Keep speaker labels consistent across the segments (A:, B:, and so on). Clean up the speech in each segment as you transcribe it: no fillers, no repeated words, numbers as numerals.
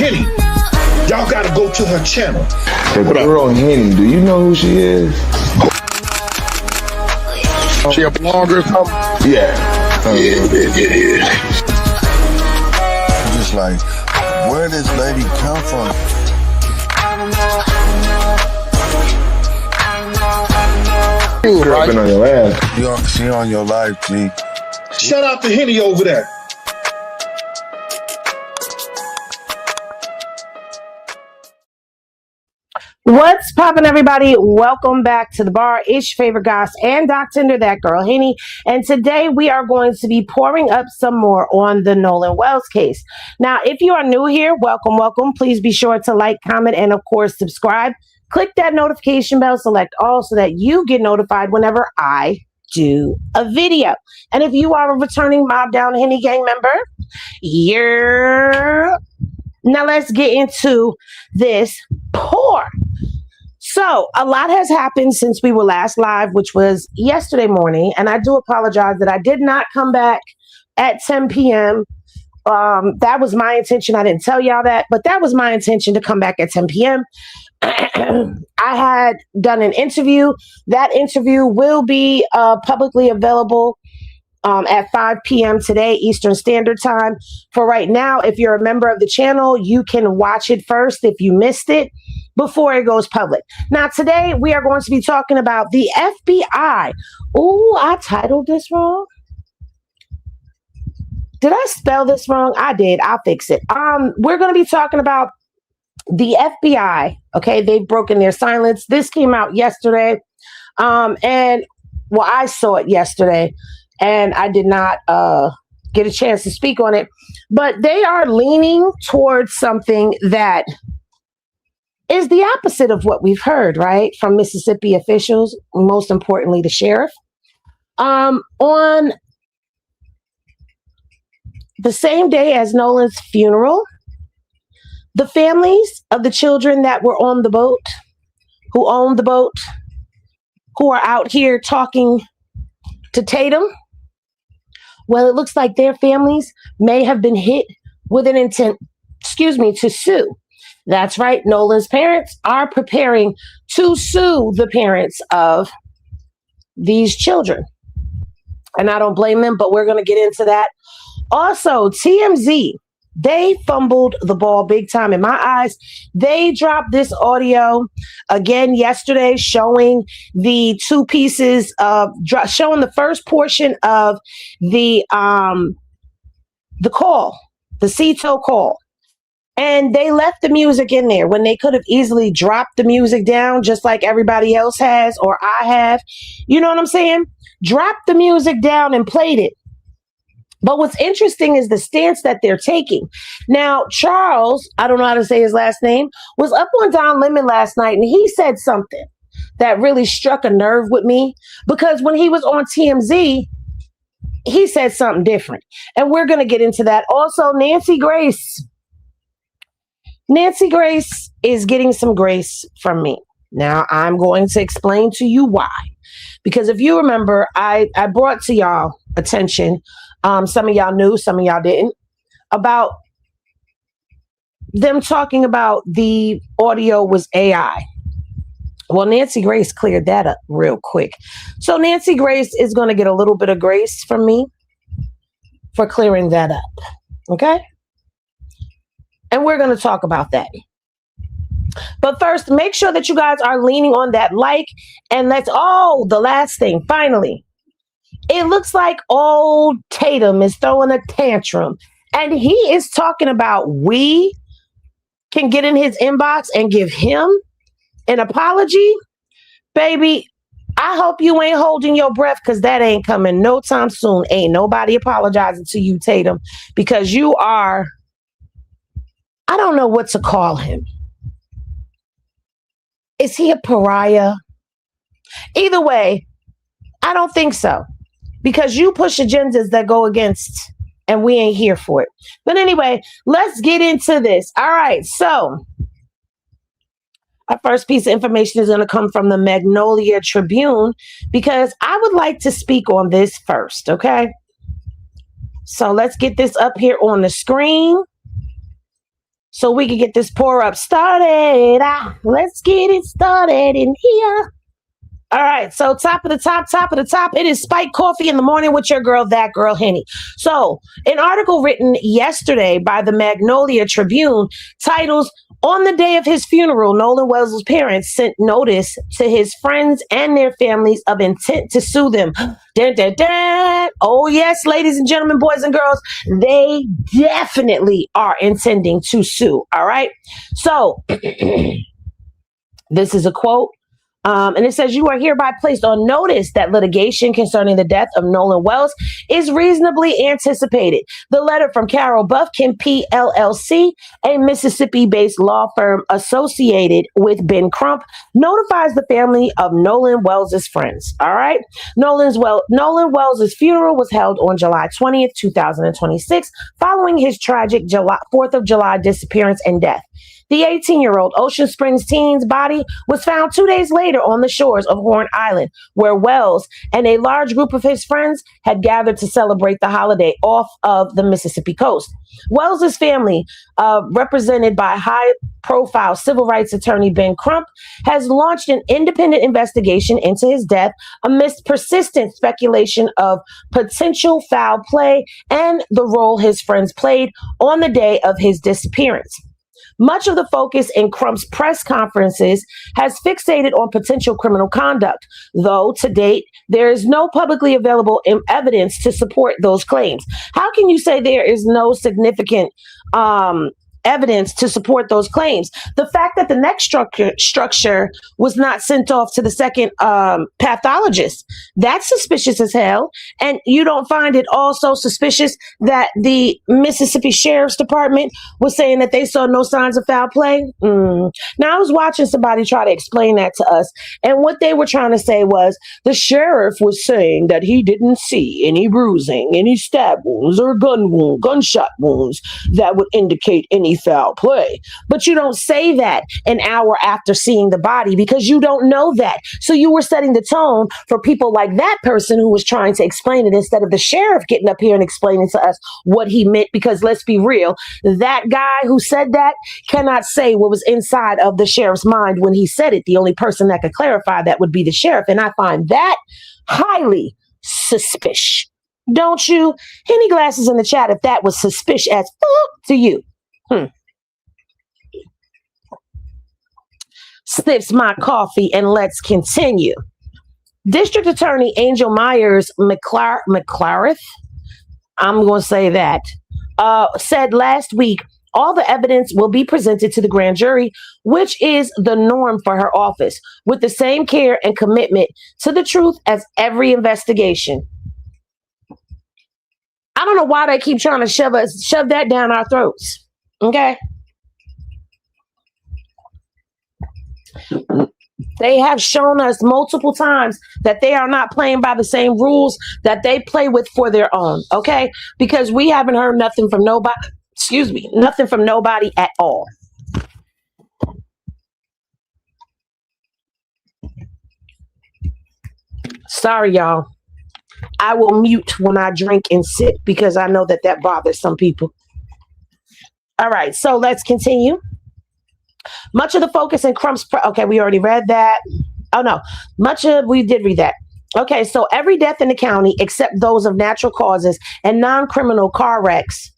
A: Henny. Y'all gotta go to her channel.
B: The girl Henny, do you know who she is?
C: She a blogger or something?
B: Yeah.
C: Yeah.
D: I'm just like, where did this lady come from?
B: Girl been on your ass.
D: She on your life, G.
A: Shout out to Henny over there.
E: What's poppin', everybody? Welcome back to the bar. It's your favorite goss and Dr. Tinder, that girl Henny. And today we are going to be pouring up some more on the Nolan Wells case. Now, if you are new here, welcome, welcome. Please be sure to like, comment, and of course, subscribe. Click that notification bell, select all so that you get notified whenever I do a video. And if you are a returning Mob Down Henny Gang member, now let's get into this pour. So a lot has happened since we were last live, which was yesterday morning. And I do apologize that I did not come back at 10 p.m. That was my intention. I didn't tell y'all that, but that was my intention to come back at 10 p.m. I had done an interview. That interview will be publicly available at 5 p.m. today, Eastern Standard Time. For right now, if you're a member of the channel, you can watch it first if you missed it before it goes public. Now, today we are going to be talking about the FBI. Ooh, I titled this wrong. Did I spell this wrong? I did. I'll fix it. We're going to be talking about the FBI. Okay, they've broken their silence. This came out yesterday. And well, I saw it yesterday. And I did not get a chance to speak on it. But they are leaning towards something that is the opposite of what we've heard, right? From Mississippi officials, most importantly, the sheriff. On the same day as Nolan's funeral, the families of the children that were on the boat, who owned the boat, who are out here talking to Tatum, well, it looks like their families may have been hit with an intent, to sue. That's right. Nolan's parents are preparing to sue the parents of these children. And I don't blame them, but we're going to get into that. Also, TMZ, they fumbled the ball big time in my eyes. They dropped this audio again yesterday showing the two pieces of, showing the first portion of the call, the CETO call. And they left the music in there when they could have easily dropped the music down just like everybody else has, or I have. You know what I'm saying? Dropped the music down and played it. But what's interesting is the stance that they're taking. Now, Charles, I don't know how to say his last name, was up on Don Lemon last night, and he said something that really struck a nerve with me, because when he was on TMZ, he said something different. And we're going to get into that. Also, Nancy Grace is getting some grace from me. Now, I'm going to explain to you why. Because if you remember, I brought to y'all attention, some of y'all knew, some of y'all didn't, about them talking about the audio was AI. Well, Nancy Grace cleared that up real quick. So Nancy Grace is going to get a little bit of grace from me for clearing that up. Okay? And we're going to talk about that. But first, make sure that you guys are leaning on that like. And the last thing, finally. It looks like old Tatum is throwing a tantrum. And he is talking about we can get in his inbox and give him an apology. Baby, I hope you ain't holding your breath, because that ain't coming no time soon. Ain't nobody apologizing to you, Tatum, because you are, I don't know what to call him. Is he a pariah? Either way, I don't think so. Because you push agendas that go against, and we ain't here for it. But anyway, let's get into this. All right, so our first piece of information is going to come from the Magnolia Tribune, because I would like to speak on this first, okay? So let's get this up here on the screen. so we can get this pour up started. Let's get it started in here. All right, so top of the top. It is spiked coffee in the morning with your girl, that girl, Henny. So, an article written yesterday by the Magnolia Tribune titles, "On the day of his funeral, Nolan Wells' parents sent notice to his friends and their families of intent to sue them." Dun, dun, dun. Oh, yes, ladies and gentlemen, boys and girls, they definitely are intending to sue. All right, so this is a quote. And it says, "You are hereby placed on notice that litigation concerning the death of Nolan Wells is reasonably anticipated. The letter from Carol Buffkin, PLLC, a Mississippi-based law firm associated with Ben Crump, notifies the family of Nolan Wells' friends." All right. Nolan Wells' funeral was held on July 20th, 2026, following his tragic 4th of July disappearance and death. The 18-year-old Ocean Springs teen's body was found 2 days later on the shores of Horn Island, where Wells and a large group of his friends had gathered to celebrate the holiday off of the Mississippi coast. Wells' family, represented by high-profile civil rights attorney Ben Crump, has launched an independent investigation into his death amidst persistent speculation of potential foul play and the role his friends played on the day of his disappearance. Much of the focus in Crump's press conferences has fixated on potential criminal conduct, though to date, there is no publicly available evidence to support those claims. How can you say there is no significant evidence to support those claims? The fact that the neck structure was not sent off to the second pathologist, that's suspicious as hell. And you don't find it also suspicious that the Mississippi Sheriff's Department was saying that they saw no signs of foul play? Now, I was watching somebody try to explain that to us, and what they were trying to say was the sheriff was saying that he didn't see any bruising, any stab wounds, or gunshot wounds that would indicate any foul play. But you don't say that an hour after seeing the body, because you don't know that. So you were setting the tone for people like that person who was trying to explain it, instead of the sheriff getting up here and explaining to us what he meant. Because let's be real, that guy who said that cannot say what was inside of the sheriff's mind when he said it. The only person that could clarify that would be the sheriff. And I find that highly suspicious. Don't you? Henny Glasses in the chat if that was suspicious as fuck to you. Sniffs my coffee and let's continue. District Attorney Angel Myers McClareth, I'm going to say that, said last week all the evidence will be presented to the grand jury, which is the norm for her office, with the same care and commitment to the truth as every investigation. I don't know why they keep trying to shove that down our throats. Okay. They have shown us multiple times that they are not playing by the same rules that they play with for their own. Okay. Because we haven't heard nothing from nobody. Nothing from nobody at all. Sorry, y'all. I will mute when I drink and sip because I know that bothers some people. All right, so let's continue. Much of the focus in Crump's okay, we already read that. Oh no, we did read that. Okay, so every death in the county except those of natural causes and non-criminal car wrecks.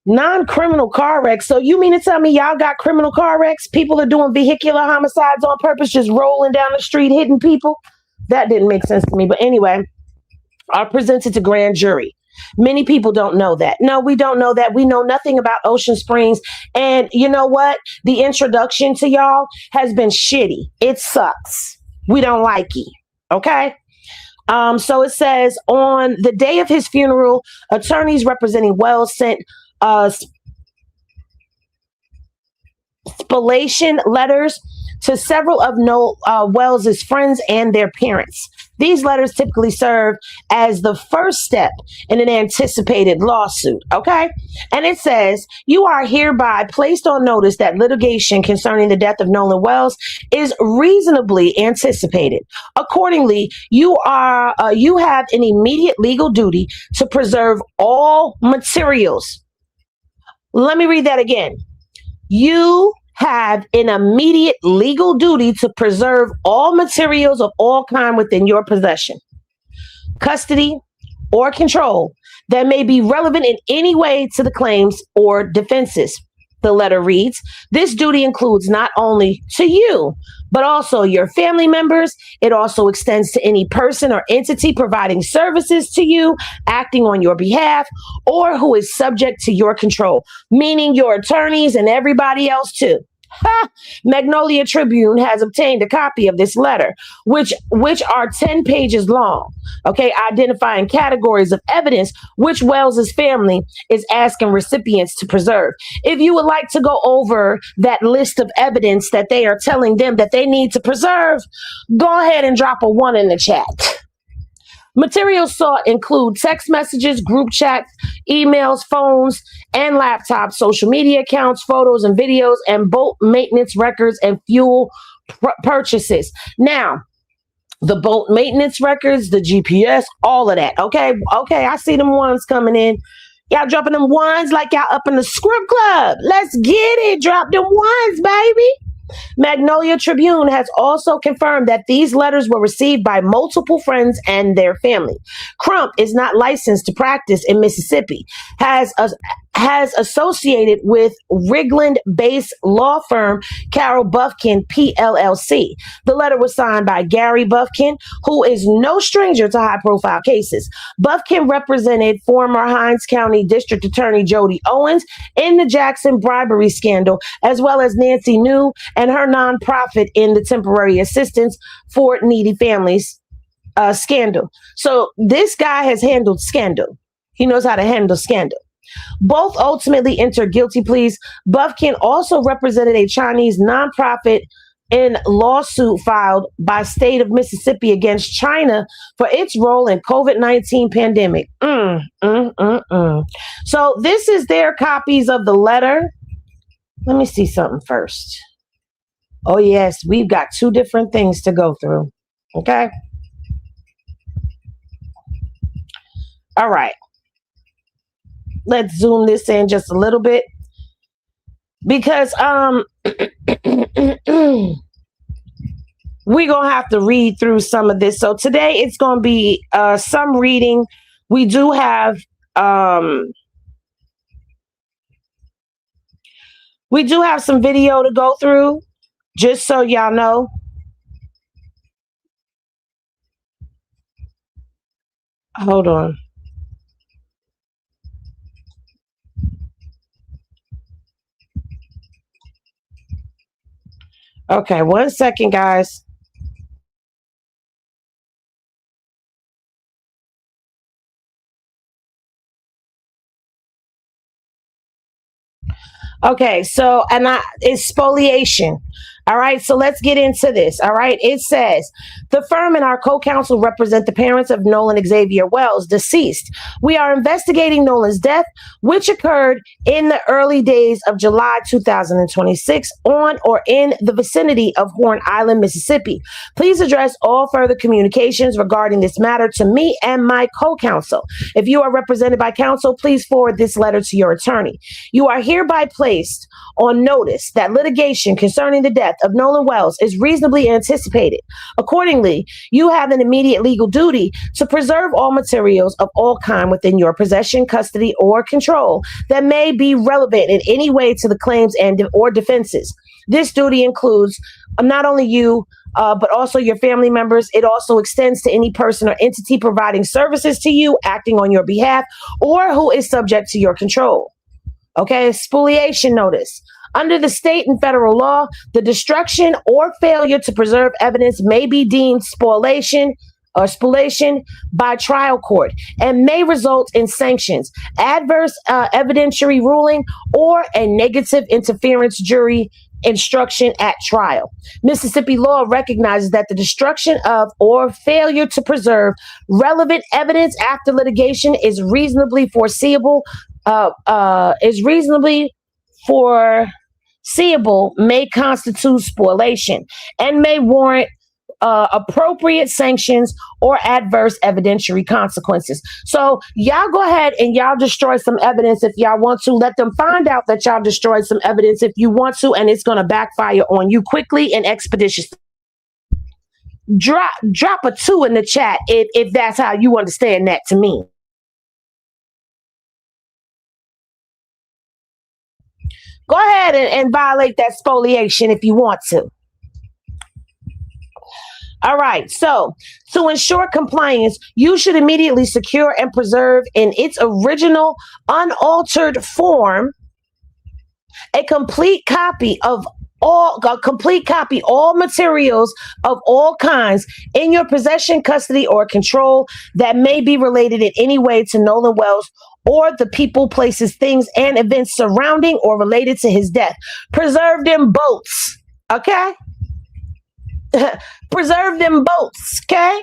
E: Non-criminal car wrecks. So you mean to tell me y'all got criminal car wrecks? People are doing vehicular homicides on purpose, just rolling down the street, hitting people? That didn't make sense to me. But anyway, are presented to grand jury. Many people don't know that. No, we don't know that. We know nothing about Ocean Springs. And you know what? The introduction to y'all has been shitty. It sucks. We don't like it. Okay? So it says, on the day of his funeral, attorneys representing Wells sent spallation letters to several of Wells's friends and their parents. These letters typically serve as the first step in an anticipated lawsuit, okay? And it says, you are hereby placed on notice that litigation concerning the death of Nolan Wells is reasonably anticipated. Accordingly, you have an immediate legal duty to preserve all materials Let me read that again. You have an immediate legal duty to preserve all materials of all kind within your possession, custody, or control that may be relevant in any way to the claims or defenses. The letter reads, this duty includes not only to you, but also your family members. It also extends to any person or entity providing services to you, acting on your behalf, or who is subject to your control, meaning your attorneys and everybody else too. Ha! Magnolia Tribune has obtained a copy of this letter, which are 10 pages long, okay, identifying categories of evidence which Wells's family is asking recipients to preserve. If you would like to go over that list of evidence that they are telling them that they need to preserve, go ahead and drop a 1 in the chat. Materials sought include text messages, group chats, emails, phones, and laptops, social media accounts, photos and videos, and boat maintenance records and fuel purchases. Now, the boat maintenance records, the GPS, all of that. Okay, I see them ones coming in. Y'all dropping them ones like y'all up in the script club. Let's get it. Drop them ones, baby. Magnolia Tribune has also confirmed that these letters were received by multiple friends and their family. Crump is not licensed to practice in Mississippi, has associated with Rigland-based law firm Carol Bufkin, PLLC. The letter was signed by Gary Bufkin, who is no stranger to high-profile cases. Bufkin represented former Hinds County District Attorney Jody Owens in the Jackson bribery scandal, as well as Nancy New and her nonprofit in the temporary assistance for needy families scandal. So this guy has handled scandal. He knows how to handle scandal. Both ultimately entered guilty pleas. Bufkin also represented a Chinese nonprofit in lawsuit filed by state of Mississippi against China for its role in COVID-19 pandemic. So this is their copies of the letter. Let me see something first. Oh yes, we've got 2 different things to go through. Okay. All right. Let's zoom this in just a little bit because we're gonna have to read through some of this. So today it's gonna be some reading. We do have some video to go through, just so y'all know. Hold on. Okay, 1 second, guys. Okay, so it's spoliation. All right, so let's get into this. All right, it says the firm and our co-counsel represent the parents of Nolan Xavier Wells, deceased. We are investigating Nolan's death, which occurred in the early days of July 2026 on or in the vicinity of Horn Island, Mississippi. Please address all further communications regarding this matter to me and my co-counsel. If you are represented by counsel, please forward this letter to your attorney. You are hereby placed on notice that litigation concerning the death of Nolan Wells is reasonably anticipated. Accordingly, you have an immediate legal duty to preserve all materials of all kind within your possession, custody, or control that may be relevant in any way to the claims and or defenses. This duty includes not only you, but also your family members. It also extends to any person or entity providing services to you, acting on your behalf, or who is subject to your control. Okay, spoliation notice. Under the state and federal law, the destruction or failure to preserve evidence may be deemed spoliation or spoliation by trial court and may result in sanctions, adverse evidentiary ruling, or a negative interference jury instruction at trial. Mississippi law recognizes that the destruction of or failure to preserve relevant evidence after litigation is reasonably foreseeable, may constitute spoliation and may warrant appropriate sanctions or adverse evidentiary consequences. So y'all go ahead and y'all destroy some evidence if y'all want to. Let them find out that y'all destroyed some evidence if you want to, and it's going to backfire on you quickly and expeditiously. Drop a 2 in the chat if that's how you understand that to me. Go ahead and violate that spoliation if you want to. All right. So to ensure compliance, you should immediately secure and preserve in its original unaltered form a complete copy, all materials of all kinds in your possession, custody, or control that may be related in any way to Nolan Wells or the people, places, things, and events surrounding or related to his death. Preserve them boats, okay? Preserve them boats, okay?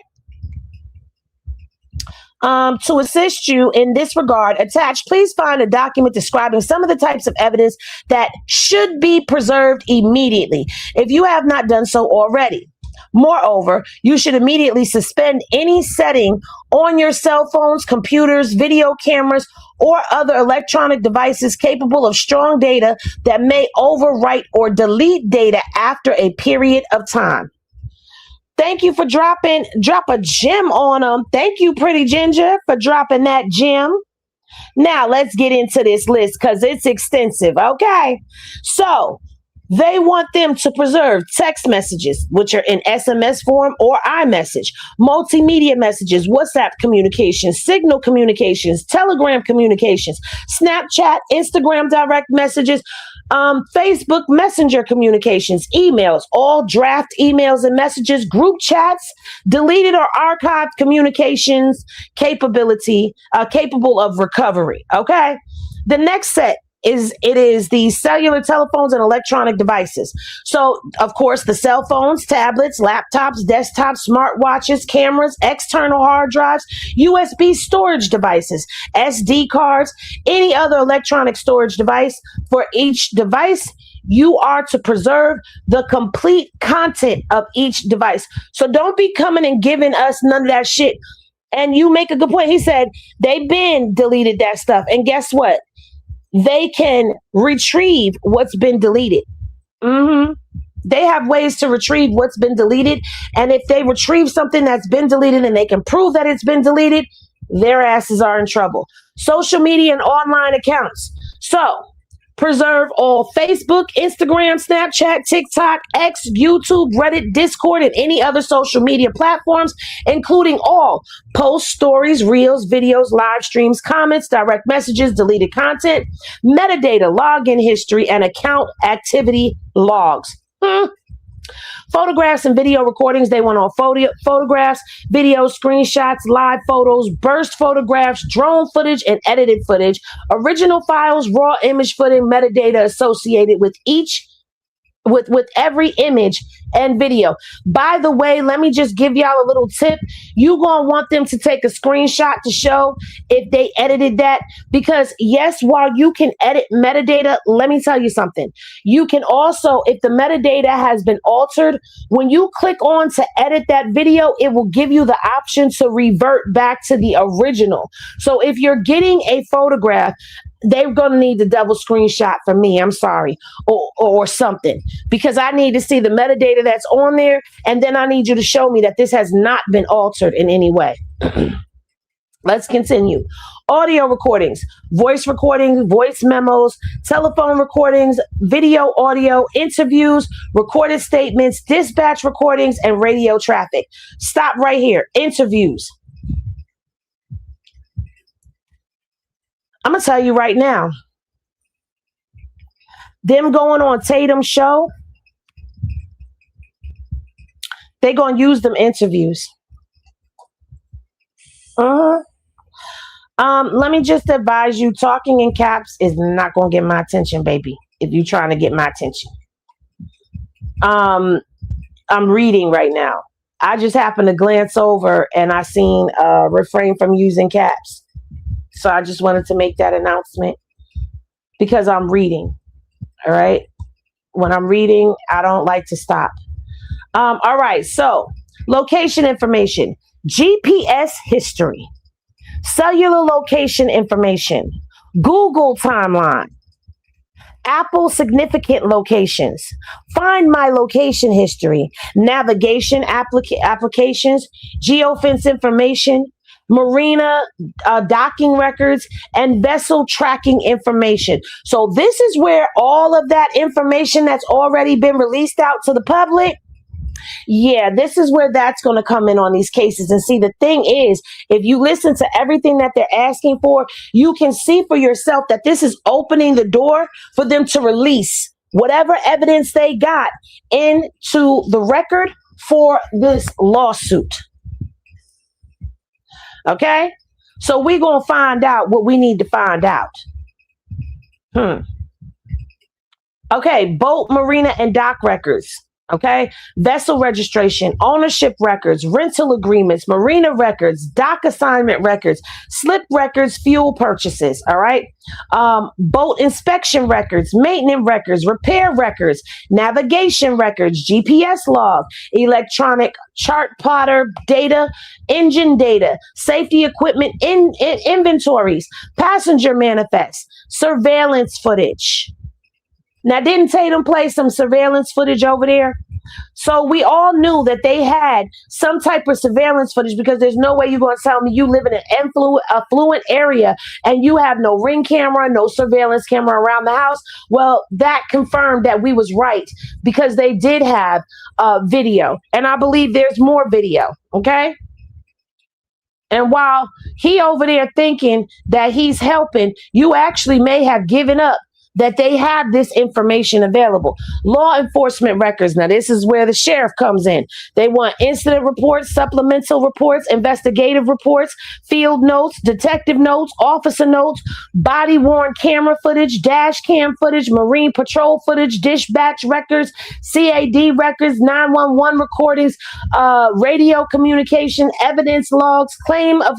E: To assist you in this regard, attached, please find a document describing some of the types of evidence that should be preserved immediately, if you have not done so already. Moreover, you should immediately suspend any setting on your cell phones, computers, video cameras, or other electronic devices capable of strong data that may overwrite or delete data after a period of time. Thank you for drop a gem on them. Thank you, Pretty Ginger, for dropping that gem. Now let's get into this list because it's extensive. Okay. So they want them to preserve text messages, which are in SMS form or iMessage, multimedia messages, WhatsApp communications, Signal communications, Telegram communications, Snapchat, Instagram direct messages, Facebook Messenger communications, emails, all draft emails and messages, group chats, deleted or archived communications capable of recovery. Okay. The next set is the cellular telephones and electronic devices. So, of course, the cell phones, tablets, laptops, desktops, smartwatches, cameras, external hard drives, USB storage devices, SD cards, any other electronic storage device. For each device, you are to preserve the complete content of each device. So don't be coming and giving us none of that shit. And you make a good point. He said they've been deleted that stuff. And guess what? They can retrieve what's been deleted. They have ways to retrieve what's been deleted. And if they retrieve something that's been deleted and they can prove that it's been deleted, their asses are in trouble. Social media and online accounts. So preserve all Facebook, Instagram, Snapchat, TikTok, X, YouTube, Reddit, Discord, and any other social media platforms, including all posts, stories, reels, videos, live streams, comments, direct messages, deleted content, metadata, login history, and account activity logs. Photographs and video recordings. They want all photographs, videos, screenshots, live photos, burst photographs, drone footage, and edited footage, original files, raw image footage, metadata associated with with every image and video. By the way, let me just give y'all a little tip. You gonna want them to take a screenshot to show if they edited that, because yes, while you can edit metadata, let me tell you something. You can also, if the metadata has been altered, when you click on to edit that video, it will give you the option to revert back to the original. So if you're getting a photograph, they're going to need the double screenshot from me. I'm sorry. Or something, because I need to see the metadata that's on there. And then I need you to show me that this has not been altered in any way. Let's continue. Audio recordings, voice recordings, voice memos, telephone recordings, video, audio, interviews, recorded statements, dispatch recordings, and radio traffic. Stop right here. Interviews. I'm going to tell you right now, them going on Tatum's show, they're going to use them interviews. Let me just advise you, talking in caps is not going to get my attention, baby, if you're trying to get my attention. I'm reading right now. I just happened to glance over and I seen refrain from using caps. So I just wanted to make that announcement because I'm reading. All right. When I'm reading, I don't like to stop. All right. So Location information, GPS history, cellular location information, Google timeline, Apple significant locations, find my location history, navigation applications, geofence information, marina docking records, and vessel tracking information. So this is where all of that information that's already been released out to the public, yeah, this is where that's going to come in on these cases. And see, the thing is, if you listen to everything that they're asking for, you can see for yourself that this is opening the door for them to release whatever evidence they got into the record for this lawsuit. Okay? So we're going to find out what we need to find out. Okay, boat, marina, and dock records. Okay, vessel registration, ownership records, rental agreements, marina records, dock assignment records, slip records, fuel purchases. All right, boat inspection records, maintenance records, repair records, navigation records, GPS log, electronic chart plotter data, engine data, safety equipment inventories, passenger manifests, surveillance footage. Now, didn't Tatum play some surveillance footage over there? So we all knew that they had some type of surveillance footage, because there's no way you're going to tell me you live in an affluent area and you have no ring camera, no surveillance camera around the house. Well, that confirmed that we was right, because they did have video. And I believe there's more video, okay? And while he over there thinking that he's helping, you actually may have given up that they have this information available. Law enforcement records. Now, this is where the sheriff comes in. They want incident reports, supplemental reports, investigative reports, field notes, detective notes, officer notes, body-worn camera footage, dash cam footage, marine patrol footage, dispatch records, CAD records, 911 recordings, radio communication, evidence logs, claim of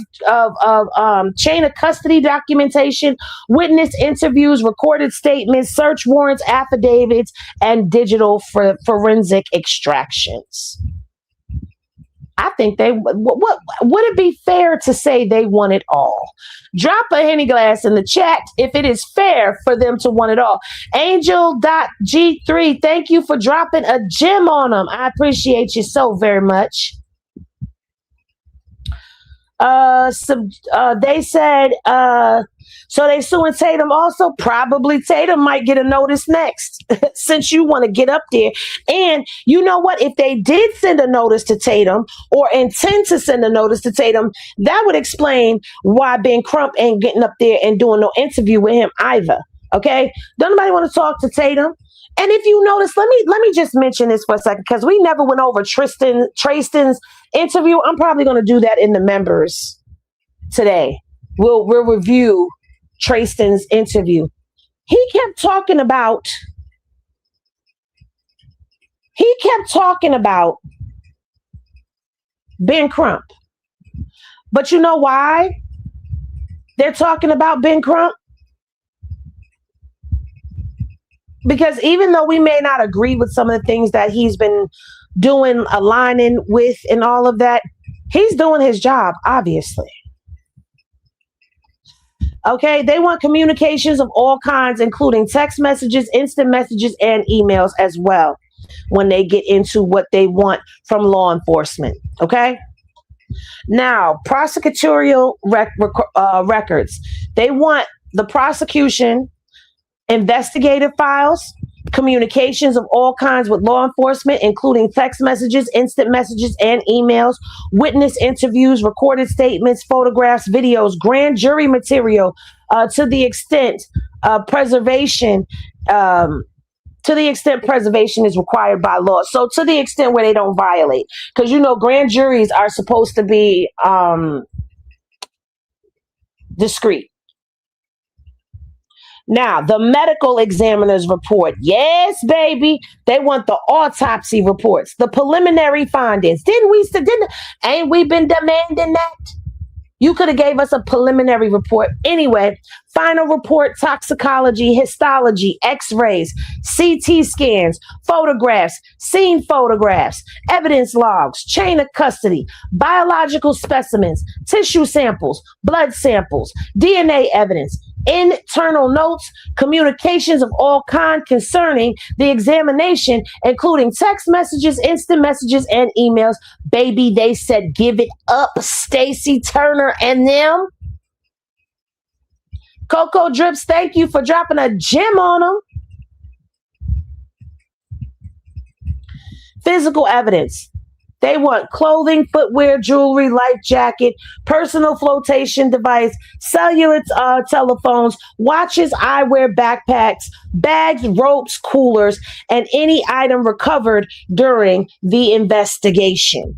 E: chain of custody documentation, witness interviews, recorded statements, search warrants, affidavits, and digital forensic extractions. I think they would it be fair to say they want it all? Drop a Henny glass in the chat if it is fair for them to want it all. Angel.G3, thank you for dropping a gem on them. I appreciate you so very much. They said, so they suing Tatum also. Probably Tatum might get a notice next since you want to get up there. And you know what? If they did send a notice to Tatum or intend to send a notice to Tatum, that would explain why Ben Crump ain't getting up there and doing no interview with him either. Okay? Don't nobody want to talk to Tatum? And if you notice, let me just mention this for a second, because we never went over Trayston's interview. I'm probably going to do that in the members today. We'll review Trayston's interview. He kept talking about Ben Crump. But you know why they're talking about Ben Crump? Because even though we may not agree with some of the things that he's been doing, aligning with and all of that, he's doing his job, obviously. Okay, they want communications of all kinds, including text messages, instant messages, and emails as well, when they get into what they want from law enforcement. Okay? Now, prosecutorial records. They want the prosecution, investigative files, communications of all kinds with law enforcement, including text messages, instant messages, and emails, witness interviews, recorded statements, photographs, videos, grand jury material, to the extent preservation is required by law. So to the extent where they don't violate, because you know grand juries are supposed to be discreet. Now, the medical examiner's report. Yes, baby. They want the autopsy reports, the preliminary findings. Ain't we been demanding that? You could have gave us a preliminary report. Anyway, final report, toxicology, histology, x-rays, CT scans, photographs, scene photographs, evidence logs, chain of custody, biological specimens, tissue samples, blood samples, DNA evidence, internal notes, communications of all kind concerning the examination, including text messages, instant messages, and emails. Baby, they said, give it up, Stacey Turner and them. Coco Drips, thank you for dropping a gem on them. Physical evidence. They want clothing, footwear, jewelry, life jacket, personal flotation device, cellular telephones, watches, eyewear, backpacks, bags, ropes, coolers, and any item recovered during the investigation.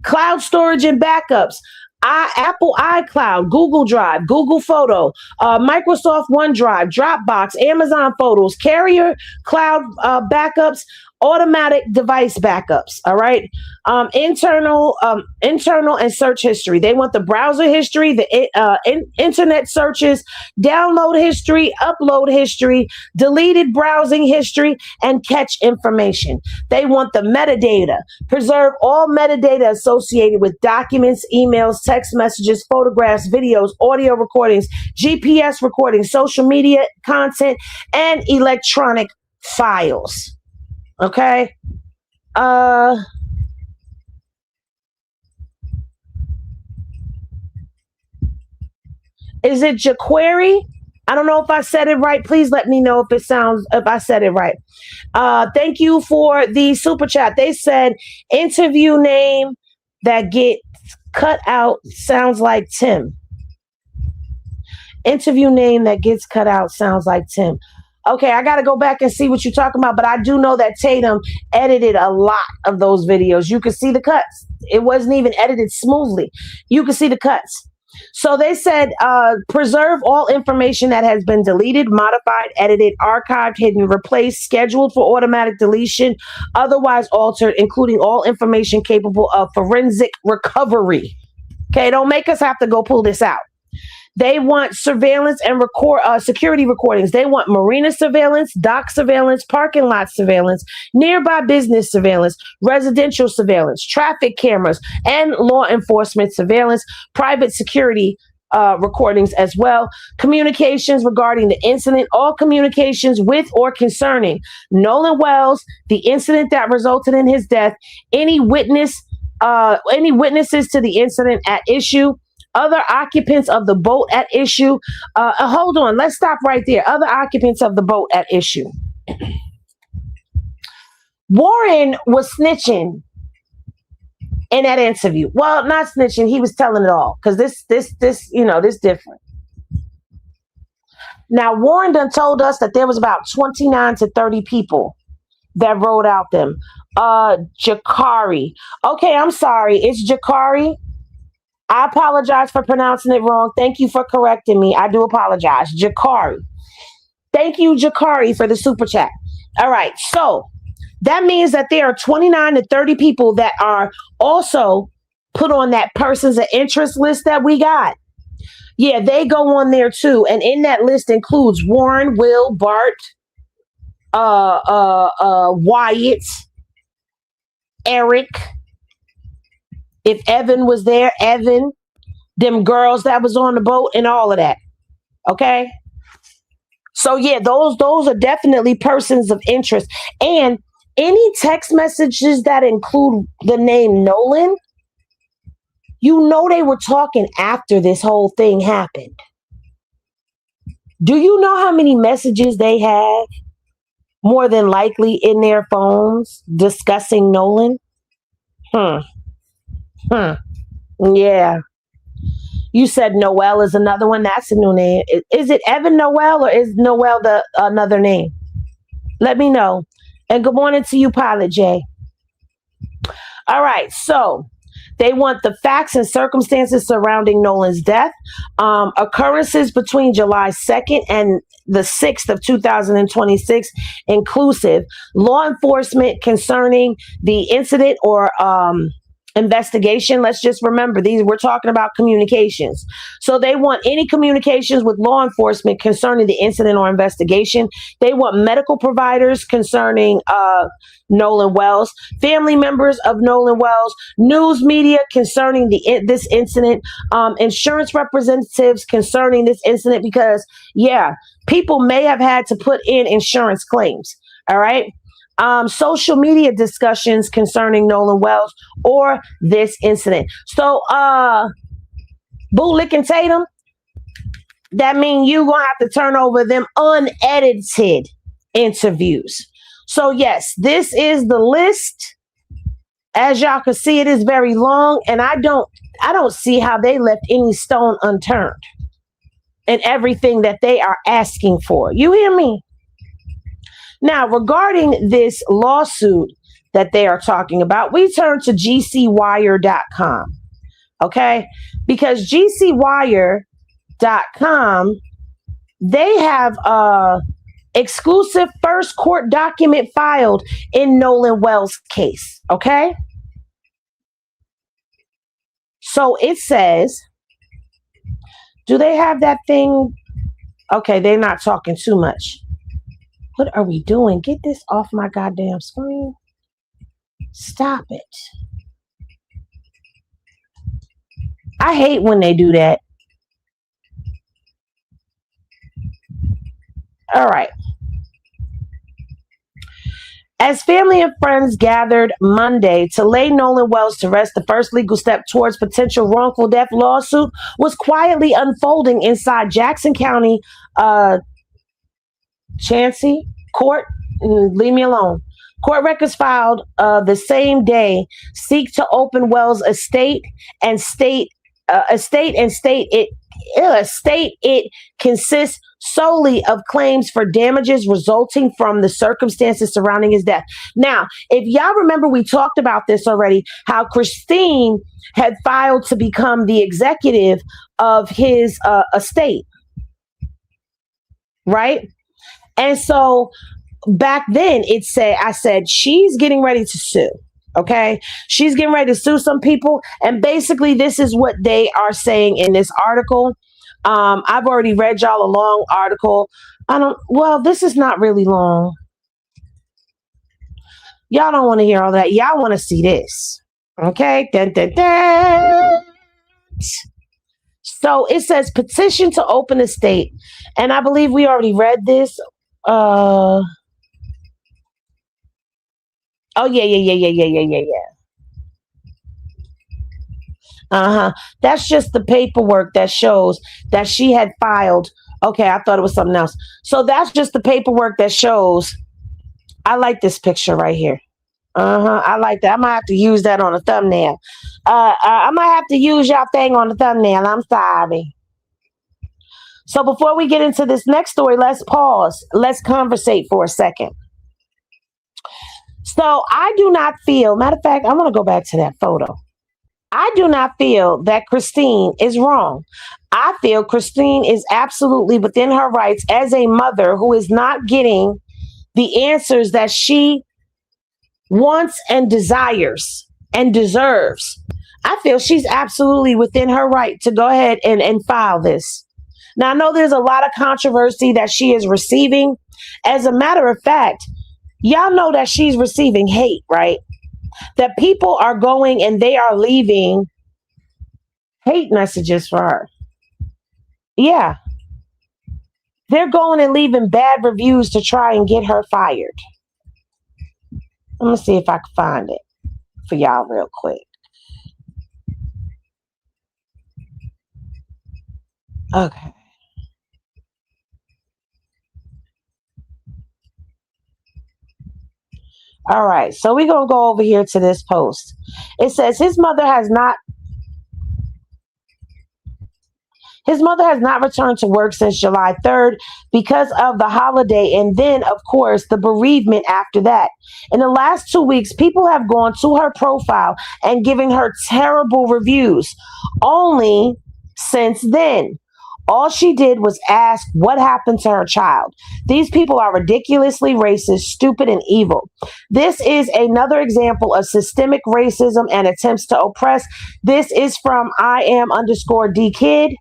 E: Cloud storage and backups. Apple iCloud, Google Drive, Google Photo, Microsoft OneDrive, Dropbox, Amazon Photos, Carrier Cloud backups, automatic device backups. All right. Internal and search history. They want the browser history, the internet searches, download history, upload history, deleted browsing history, and catch information. They want the metadata. Preserve all metadata associated with documents, emails, text messages, photographs, videos, audio recordings, GPS recordings, social media content, and electronic files. Okay. Is it jQuery? I don't know if I said it right. Please let me know if I said it right. Thank you for the super chat. They said interview name that gets cut out sounds like Tim. Interview name that gets cut out sounds like Tim. Okay, I got to go back and see what you're talking about, but I do know that Tatum edited a lot of those videos. You can see the cuts. It wasn't even edited smoothly. You can see the cuts. So they said, preserve all information that has been deleted, modified, edited, archived, hidden, replaced, scheduled for automatic deletion, otherwise altered, including all information capable of forensic recovery. Okay, don't make us have to go pull this out. They want surveillance and security recordings. They want marina surveillance, dock surveillance, parking lot surveillance, nearby business surveillance, residential surveillance, traffic cameras, and law enforcement surveillance, private security recordings as well. Communications regarding the incident, all communications with or concerning Nolan Wells, the incident that resulted in his death, any witnesses to the incident at issue, other occupants of the boat at issue. Hold on, let's stop right there. Other occupants of the boat at issue. Warren was snitching in that interview. Well, not snitching. He was telling it all because this different. Now, Warren done told us that there was about 29 to 30 people that rode out them. Jakari. Okay, I'm sorry. It's Jakari. I apologize for pronouncing it wrong. Thank you for correcting me. I do apologize. Jakari. Thank you, Jakari, for the super chat. All right. So that means that there are 29 to 30 people that are also put on that persons of interest list that we got. Yeah, they go on there too. And in that list includes Warren, Will, Bart, Wyatt, Eric. If Evan was there, Evan, them girls that was on the boat and all of that. Okay. So yeah, those are definitely persons of interest. And any text messages that include the name Nolan, you know they were talking after this whole thing happened. Do you know how many messages they have more than likely in their phones discussing Nolan? Yeah. You said Noel is another one. That's a new name. Is it Evan Noel or is Noel the another name? Let me know. And good morning to you, Pilot J. All right. So they want the facts and circumstances surrounding Nolan's death, occurrences between July 2nd and the 6th of 2026, inclusive, law enforcement concerning the incident or investigation. Let's just remember we're talking about communications. So they want any communications with law enforcement concerning the incident or investigation. They want medical providers concerning Nolan Wells, family members of Nolan Wells, news media concerning this incident, insurance representatives concerning this incident, because people may have had to put in insurance claims. All right. Social media discussions concerning Nolan Wells or this incident. So, Boo Lick and Tatum, that means you're going to have to turn over them unedited interviews. So, yes, this is the list. As y'all can see, it is very long, and I don't see how they left any stone unturned in everything that they are asking for. You hear me? Now, regarding this lawsuit that they are talking about, we turn to gcwire.com, okay? Because gcwire.com, they have exclusive first court document filed in Nolan Wells' case, okay? So it says, do they have that thing? Okay, they're not talking too much. What are we doing? Get this off my goddamn screen. Stop it. I hate when they do that. All right. As family and friends gathered Monday to lay Nolan Wells to rest, the first legal step towards potential wrongful death lawsuit was quietly unfolding inside Jackson County Chancery Court. Leave me alone. Court records filed the same day seek to open Wells' estate it consists solely of claims for damages resulting from the circumstances surrounding his death. Now, if y'all remember, we talked about this already, how Christine had filed to become the executive of his estate, right? And so back then I said, she's getting ready to sue. Okay. She's getting ready to sue some people. And basically this is what they are saying in this article. I've already read y'all a long article. This is not really long. Y'all don't want to hear all that. Y'all want to see this. Okay. Dun, dun, dun. So it says petition to open estate. And I believe we already read this. Oh yeah. That's just the paperwork that shows that she had filed. Okay, I thought it was something else. So that's just the paperwork that shows. I like this picture right here. I like that. I might have to use that on a thumbnail. I might have to use y'all thing on the thumbnail. I'm sorry. So before we get into this next story, let's pause. Let's conversate for a second. So I do not feel, matter of fact, I want to go back to that photo. I do not feel that Christine is wrong. I feel Christine is absolutely within her rights as a mother who is not getting the answers that she wants and desires and deserves. I feel she's absolutely within her right to go ahead and file this. Now, I know there's a lot of controversy that she is receiving. As a matter of fact, y'all know that she's receiving hate, right? That people are going and they are leaving hate messages for her. Yeah. They're going and leaving bad reviews to try and get her fired. Let me see if I can find it for y'all real quick. Okay. All right, so we're going to go over here to this post. It says his mother has not returned to work since July 3rd because of the holiday, and then, of course, the bereavement after that. In the last 2 weeks, people have gone to her profile and giving her terrible reviews. Only since then. All she did was ask what happened to her child. These people are ridiculously racist, stupid, and evil. This is another example of systemic racism and attempts to oppress. This is from IAM_DKid,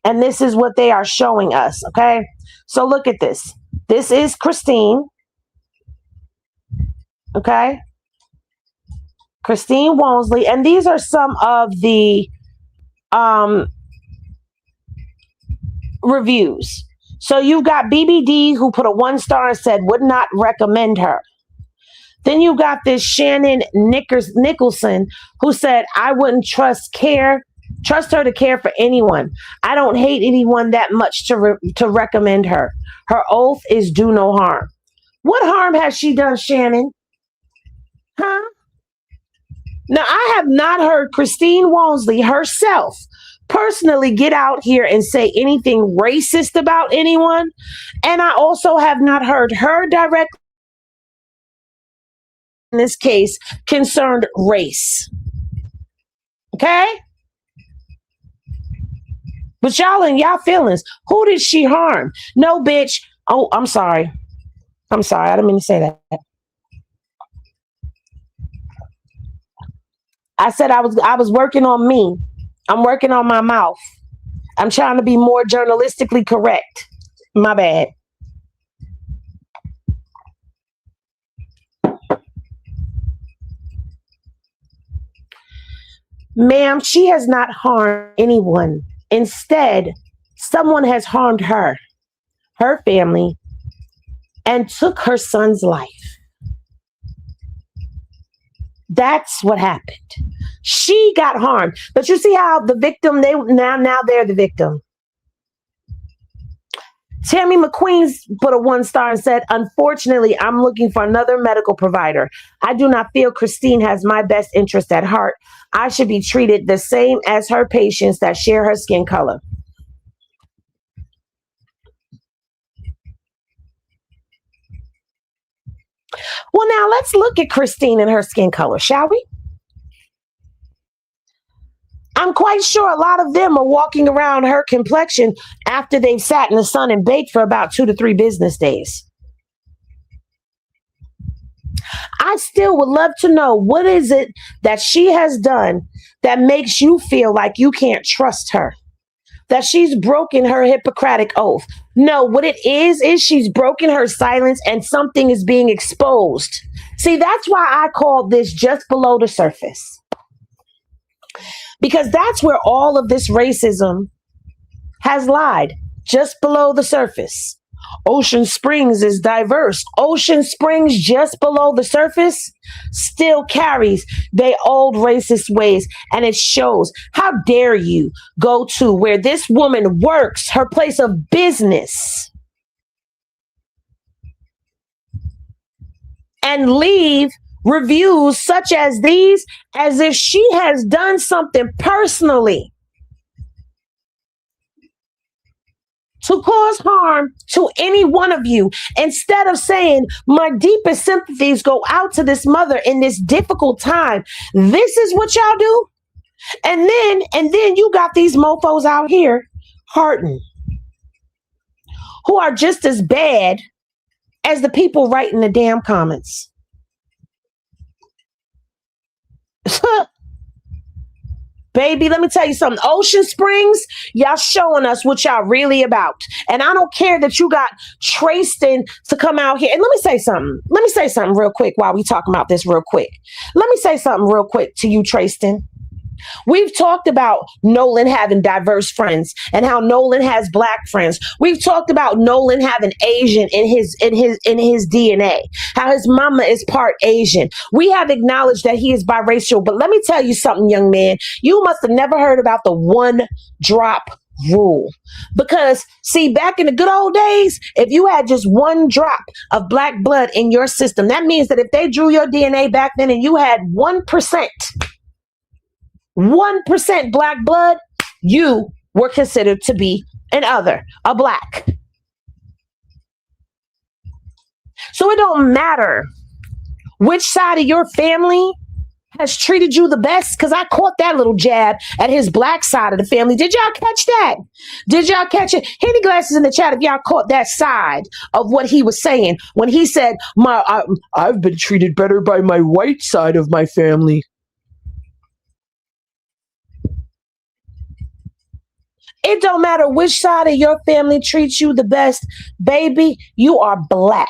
E: and this is what they are showing us, okay? So look at this. This is Christine, okay? Christine Walmsley, and these are some of the reviews. So you've got BBD, who put a 1 star and said would not recommend her. Then you got this Shannon Nicholson, who said I wouldn't trust her to care for anyone. I don't hate anyone that much to recommend her. Her oath is do no harm. What harm has she done, Shannon? Huh? Now, I have not heard Christine Walmsley herself personally get out here and say anything racist about anyone. And I also have not heard her directly, in this case, concerned race. Okay? But y'all in y'all feelings, who did she harm? No, bitch. Oh, I'm sorry. I didn't mean to say that. I said I was working on me. I'm working on my mouth. I'm trying to be more journalistically correct. My bad. Ma'am, she has not harmed anyone. Instead, someone has harmed her family, and took her son's life. That's what happened. She got harmed. But you see how the victim, now they're the victim. Tammy McQueen's put a 1 star and said, unfortunately, I'm looking for another medical provider. I do not feel Christine has my best interest at heart. I should be treated the same as her patients that share her skin color. Well, now let's look at Christine and her skin color, shall we? I'm quite sure a lot of them are walking around her complexion after they've sat in the sun and baked for about 2 to 3 business days. I still would love to know, what is it that she has done that makes you feel like you can't trust her? That she's broken her Hippocratic oath. No, what it is she's broken her silence and something is being exposed. See, that's why I call this just below the surface. Because that's where all of this racism has lied, just below the surface. Ocean Springs is diverse. Ocean Springs, just below the surface, still carries their old racist ways. And it shows. How dare you go to where this woman works, her place of business, and leave reviews such as these as if she has done something personally to cause harm to any one of you, instead of saying my deepest sympathies go out to this mother in this difficult time. This is what y'all do. And then you got these mofos out here hearting, who are just as bad as the people writing the damn comments. Baby, let me tell you something. Ocean Springs, y'all showing us what y'all really about. And I don't care that you got Trayston to come out here. And let me say something real quick while we talking about this real quick. Let me say something real quick to you, Trayston. We've talked about Nolan having diverse friends and how Nolan has black friends. We've talked about Nolan having Asian in his DNA, how his mama is part Asian. We have acknowledged that he is biracial, but let me tell you something, young man. You must have never heard about the 1 drop rule. Because see, back in the good old days, if you had just 1 drop of black blood in your system, that means that if they drew your DNA back then and you had 1% black blood, you were considered to be a black. So it don't matter which side of your family has treated you the best? Because I caught that little jab at his black side of the family. Did y'all catch that? Did y'all catch it? Henny Glasses in the chat if y'all caught that side of what he was saying when he said, I've been treated better by my white side of my family. It don't matter which side of your family treats you the best, baby, you are black.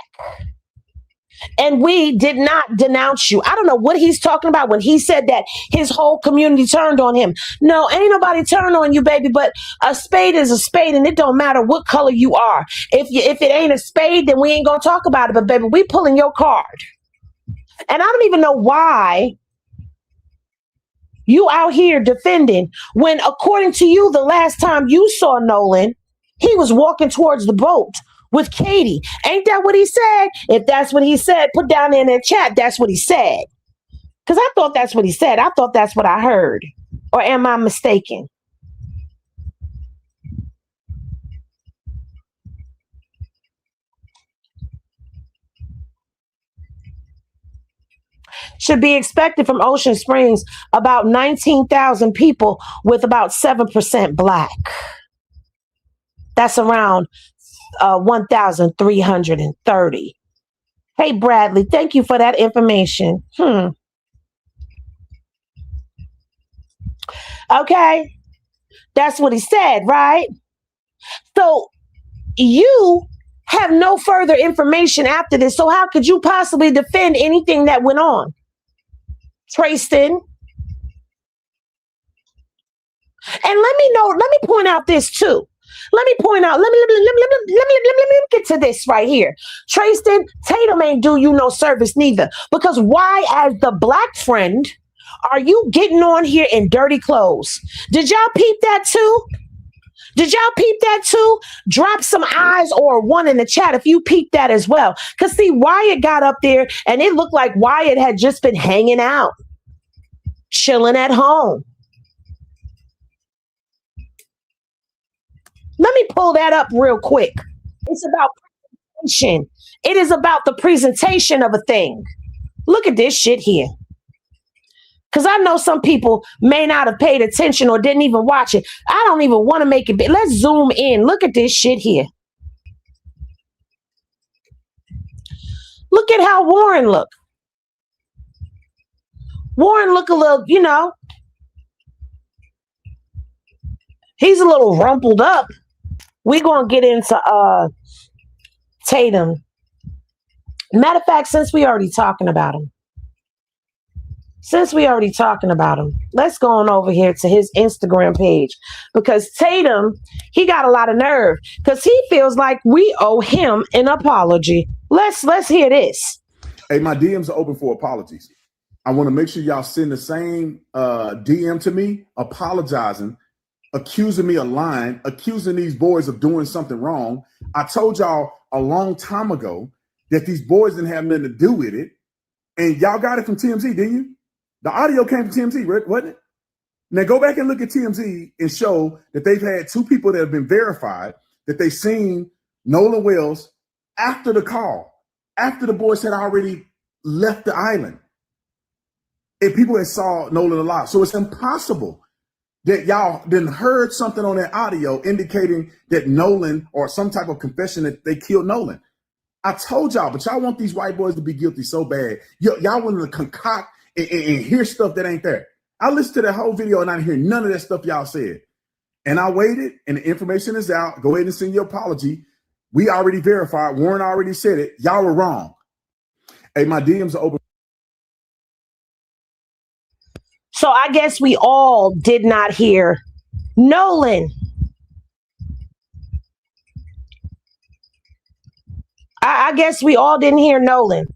E: And we did not denounce you. I don't know what he's talking about when he said that his whole community turned on him. No, ain't nobody turned on you, baby, but a spade is a spade, and it don't matter what color you are. If it ain't a spade, then we ain't gonna talk about it, but baby, we pulling your card. And I don't even know why you out here defending when, according to you, the last time you saw Nolan, he was walking towards the boat with Katie. Ain't that what he said? If that's what he said, put down in the chat, that's what he said. Because I thought that's what he said. I thought that's what I heard. Or am I mistaken? Should be expected from Ocean Springs, about 19,000 people with about 7% black. That's around 1,330. Hey, Bradley, thank you for that information. Okay, that's what he said, right? So you have no further information after this. So how could you possibly defend anything that went on? Trayston. And let me point out this too. Let me get to this right here. Trayston, Tatum ain't do you no service neither. Because why, as the black friend, are you getting on here in dirty clothes? Did y'all peep that too? Did y'all peep that too? Drop some eyes or one in the chat if you peeped that as well. Because see, Wyatt got up there and it looked like Wyatt had just been hanging out, chilling at home. Let me pull that up real quick. It's about presentation. It is about the presentation of a thing. Look at this shit here. Because I know some people may not have paid attention or didn't even watch it. I don't even want to make it big. Let's zoom in. Look at this shit here. Look at how Warren look. Warren look a little, he's a little rumpled up. We're going to get into Tatum. Matter of fact, since we already talking about him, let's go on over here to his Instagram page, because Tatum, he got a lot of nerve because he feels like we owe him an apology. Let's hear this.
F: Hey, my DMs are open for apologies. I want to make sure y'all send the same DM to me, apologizing, accusing me of lying, accusing these boys of doing something wrong. I told y'all a long time ago that these boys didn't have nothing to do with it. And y'all got it from TMZ, didn't you? The audio came from TMZ, wasn't it? Now go back and look at TMZ and show that they've had two people that have been verified that they've seen Nolan Wells after the call, after the boys had already left the island. And people had saw Nolan alive. So it's impossible that y'all then heard something on that audio indicating that Nolan, or some type of confession that they killed Nolan. I told y'all, but y'all want these white boys to be guilty so bad. Y'all want to concoct and hear stuff that ain't there. I listened to that whole video and I didn't hear none of that stuff y'all said. And I waited, and the information is out. Go ahead and send your apology. We already verified. Warren already said it. Y'all were wrong. Hey, my DMs are open.
E: So I guess we all did not hear Nolan. I guess we all didn't hear Nolan.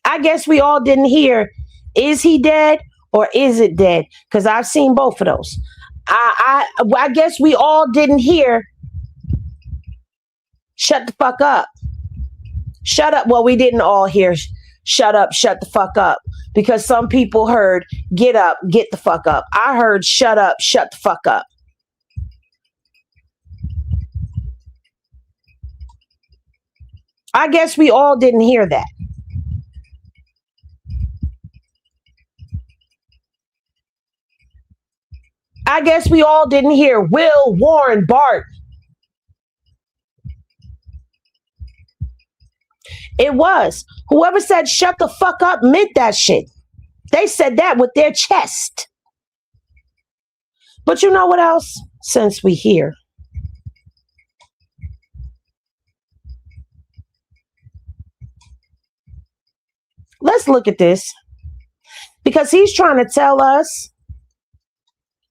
E: I guess we all didn't hear, is he dead or is it dead? Because I've seen both of those. I guess we all didn't hear, shut the fuck up. Shut up. Well, we didn't all hear shut up, shut the fuck up. Because some people heard get up, get the fuck up. I heard shut up, shut the fuck up. I guess we all didn't hear that. I guess we all didn't hear Will, Warren, Bart. It was. Whoever said shut the fuck up meant that shit. They said that with their chest. But you know what else? Since we here. Let's look at this. Because he's trying to tell us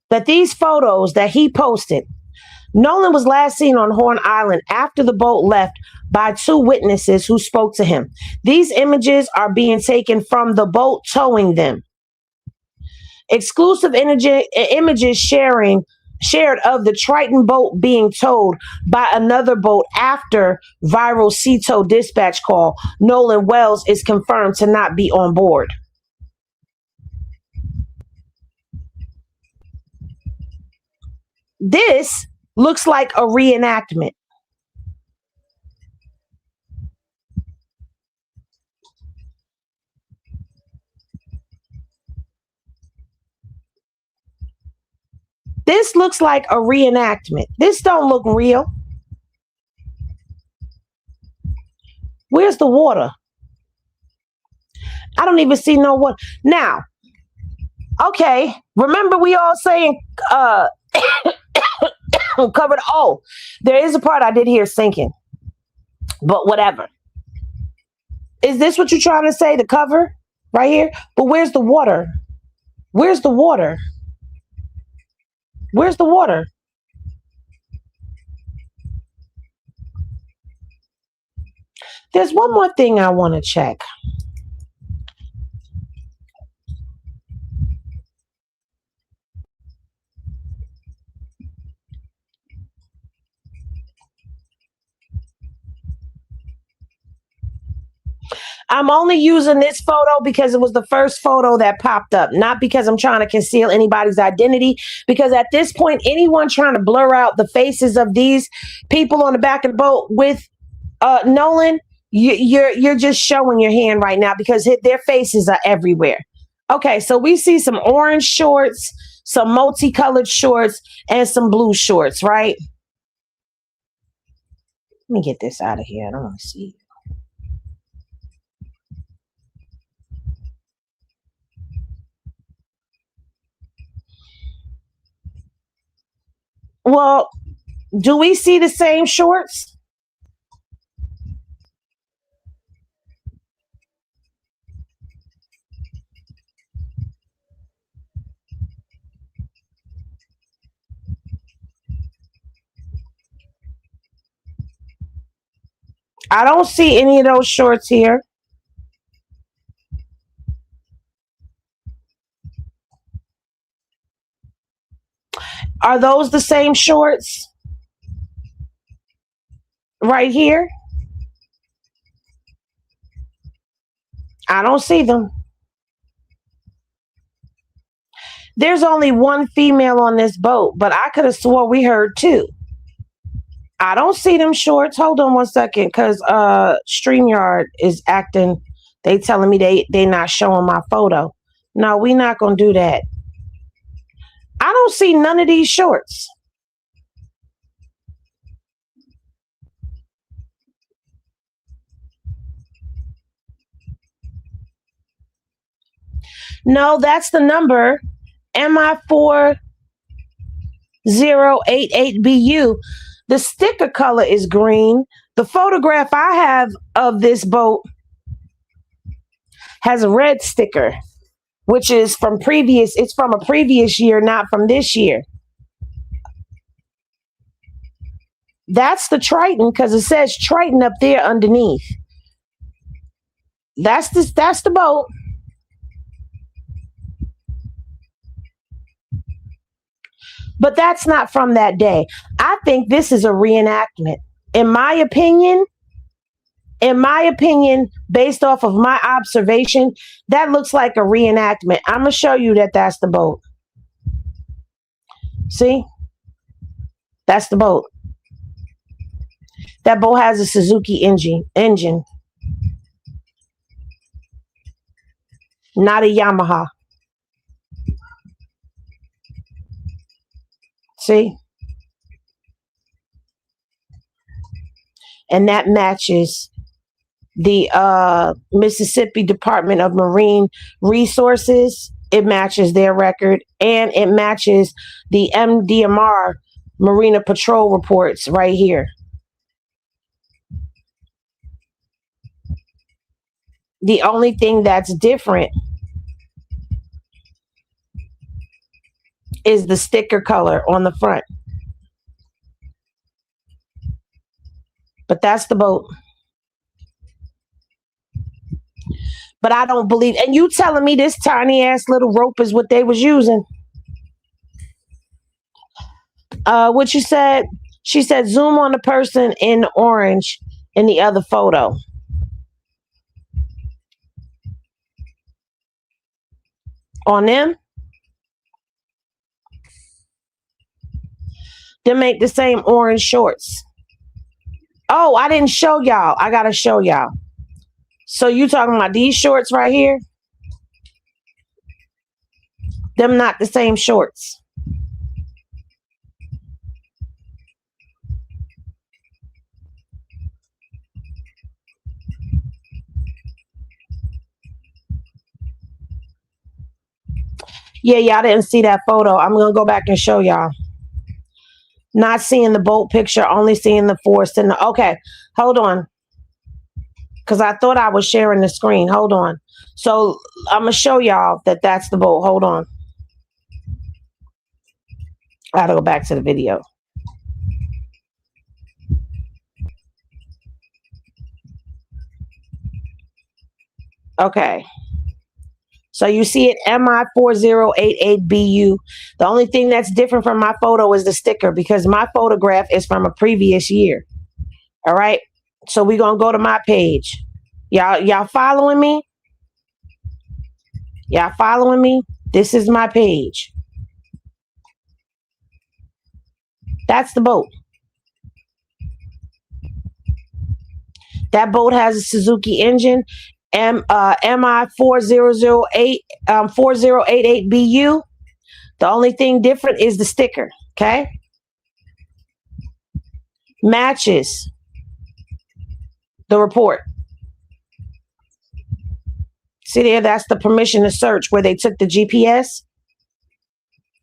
E: that these photos that he posted, Nolan was last seen on Horn Island after the boat left by two witnesses who spoke to him. These images are being taken from the boat towing them. Exclusive images shared of the Triton boat being towed by another boat after viral sea tow dispatch call. Nolan Wells is confirmed to not be on board. This looks like a reenactment. This looks like a reenactment. This don't look real. Where's the water? I don't even see no water. Now, okay, remember we all saying covered. Oh, there is a part I did hear sinking. But whatever. Is this what you're trying to say? The cover right here? But where's the water? Where's the water? Where's the water? There's one more thing I want to check. I'm only using this photo because it was the first photo that popped up, not because I'm trying to conceal anybody's identity. Because at this point, anyone trying to blur out the faces of these people on the back of the boat with Nolan, you're just showing your hand right now because their faces are everywhere. Okay, so we see some orange shorts, some multicolored shorts, and some blue shorts, right? Let me get this out of here. I don't want to see it. Well, do we see the same shorts? I don't see any of those shorts here. Are those the same shorts? Right here? I don't see them. There's only one female on this boat, but I could have swore we heard two. I don't see them shorts. Hold on one second, because StreamYard is acting. They telling me they not showing my photo. No, we not gonna do that. I don't see none of these shorts. No, that's the number. MI4088BU. The sticker color is green. The photograph I have of this boat has a red sticker, which is from it's from a previous year, not from this year. That's the Triton, because it says Triton up there underneath. That's the boat. But that's not from that day. I think this is a reenactment. In my opinion, based off of my observation, that looks like a reenactment. I'm going to show you that that's the boat. See? That's the boat. That boat has a Suzuki engine, not a Yamaha. See? And that matches the Mississippi Department of Marine Resources. It matches their record, and it matches the MDMR Marina Patrol reports right here. The only thing that's different is the sticker color on the front. But that's the boat. But I don't believe, and you telling me this tiny ass little rope is what they was using? What you said? She said zoom on the person in orange in the other photo. On them? They make the same orange shorts. Oh, I didn't show y'all. I gotta show y'all. So you talking about these shorts right here? Them not the same shorts. Yeah, y'all didn't see that photo. I'm gonna go back and show y'all. Not seeing the boat picture, only seeing the forest and the, okay, hold on. Because I thought I was sharing the screen. Hold on. So I'm going to show y'all that that's the boat. Hold on. I got to go back to the video. Okay. So you see it, MI4088BU. The only thing that's different from my photo is the sticker, because my photograph is from a previous year. All right. So we're going to go to my page. Y'all following me? Y'all following me? This is my page. That's the boat. That boat has a Suzuki engine, MI4008 4088BU. The only thing different is the sticker. Okay. Matches the report. See there, that's the permission to search where they took the GPS.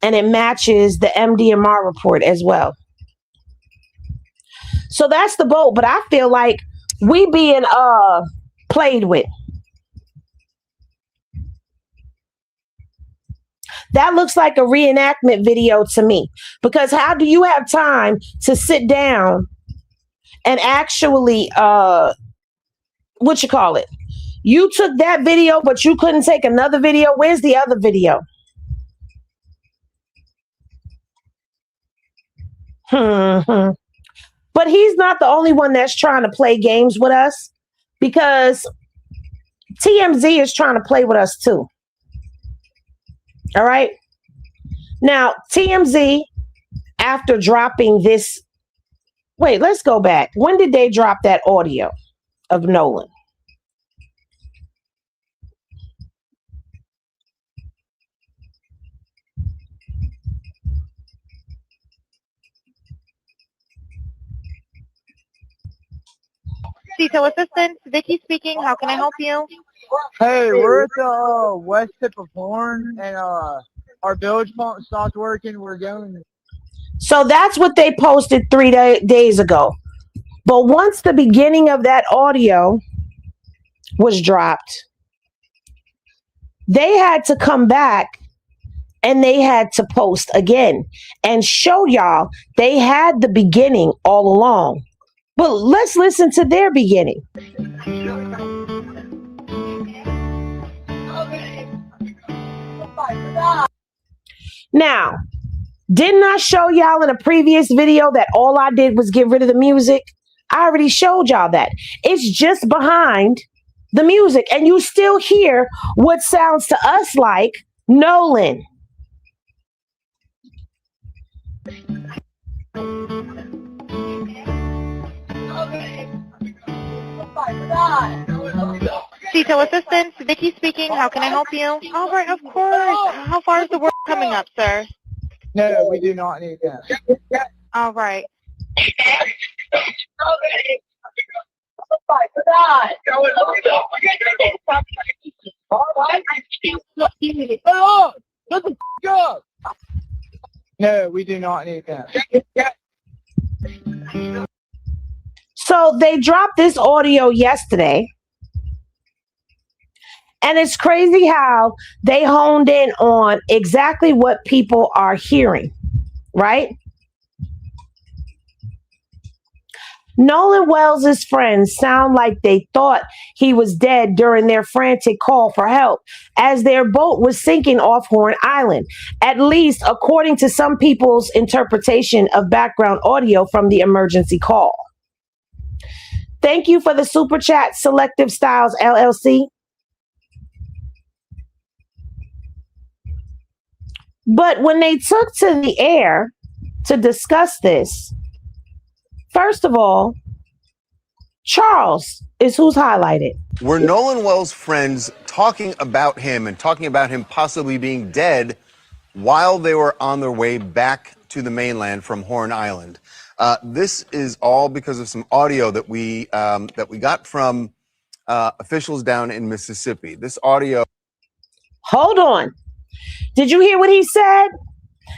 E: And it matches the MDMR report as well. So that's the boat, but I feel like we being played with. That looks like a reenactment video to me, because how do you have time to sit down and actually what you call it? You took that video, but you couldn't take another video. Where's the other video? But he's not the only one that's trying to play games with us, because TMZ is trying to play with us too. All right. Now, TMZ, after dropping this, wait, let's go back. When did they drop that audio of Nolan?
G: CISO Assistant, Vicky speaking. How can I help you?
H: Hey, we're at the west tip of Horn, and our bilge pump stopped working. We're going.
E: So that's what they posted 3 days ago. But once the beginning of that audio was dropped, they had to come back and they had to post again and show y'all they had the beginning all along. But let's listen to their beginning. Now, didn't I show y'all in a previous video that all I did was get rid of the music? I already showed y'all that. It's just behind the music, and you still hear what sounds to us like Nolan.
G: Detail assistance, Vicky speaking. How can I help you? All right, of course. How far is the work coming up, sir?
H: No, we do not need that.
G: All right.
H: Oh, shut the f up. No, we do not need that.
E: So they dropped this audio yesterday. And it's crazy how they honed in on exactly what people are hearing, right? Nolan Wells' friends sound like they thought he was dead during their frantic call for help as their boat was sinking off Horn Island, at least according to some people's interpretation of background audio from the emergency call. Thank you for the super chat, Selective Styles LLC. But when they took to the air to discuss this, first of all, Charles is who's highlighted.
I: Were Nolan Wells' friends talking about him and talking about him possibly being dead while they were on their way back to the mainland from Horn Island? This is all because of some audio that we got from officials down in Mississippi. This audio.
E: Hold on. Did you hear what he said?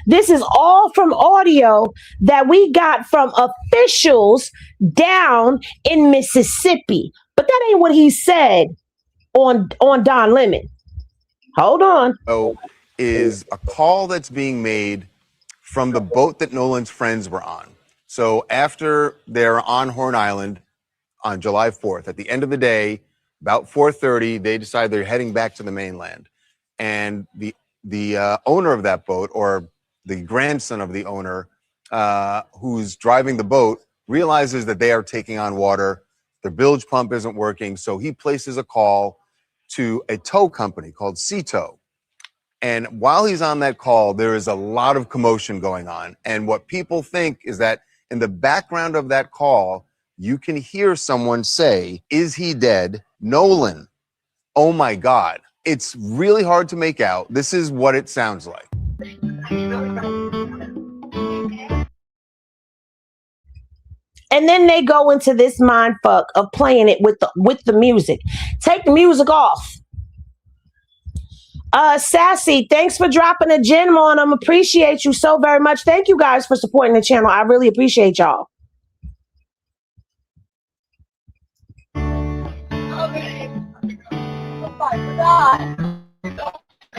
E: This is all from audio that we got from officials down in Mississippi. But that ain't what he said on Don Lemon. Hold on.
I: So is a call that's being made from the boat that Nolan's friends were on. So after they're on Horn Island on July 4th, at the end of the day, about 4:30, they decide they're heading back to the mainland. And the owner of that boat, or the grandson of the owner who's driving the boat, realizes that they are taking on water. Their bilge pump isn't working, so he places a call to a tow company called Sea-Tow. And while he's on that call, there is a lot of commotion going on. And what people think is that in the background of that call, you can hear someone say, "Is he dead? Nolan. Oh my God." It's really hard to make out. This is what it sounds like.
E: And then they go into this mind fuck of playing it with the music. Take the music off. Sassy, thanks for dropping a gem on them. Appreciate you so very much. Thank you guys for supporting the channel. I really appreciate y'all.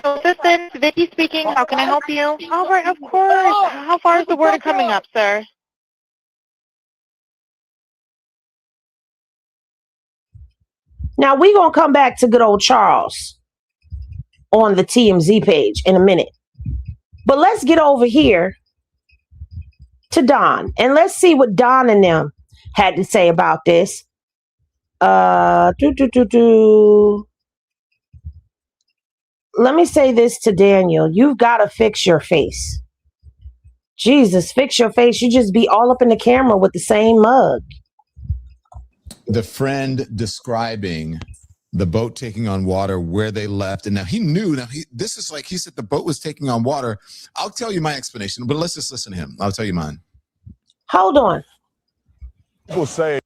G: Assistant, Vicky speaking. How can I help you? All right, of course. How far is the water coming up, sir?
E: Now we're going to come back to good old Charles on the TMZ page in a minute. But let's get over here to Don. And let's see what Don and them had to say about this. Let me say this to Daniel. You've got to fix your face. Jesus, fix your face. You just be all up in the camera with the same mug.
J: The friend describing the boat taking on water, where they left. And now he knew. Now this is like he said the boat was taking on water. I'll tell you my explanation, but let's just listen to him. I'll tell you mine.
E: Hold on.
B: People say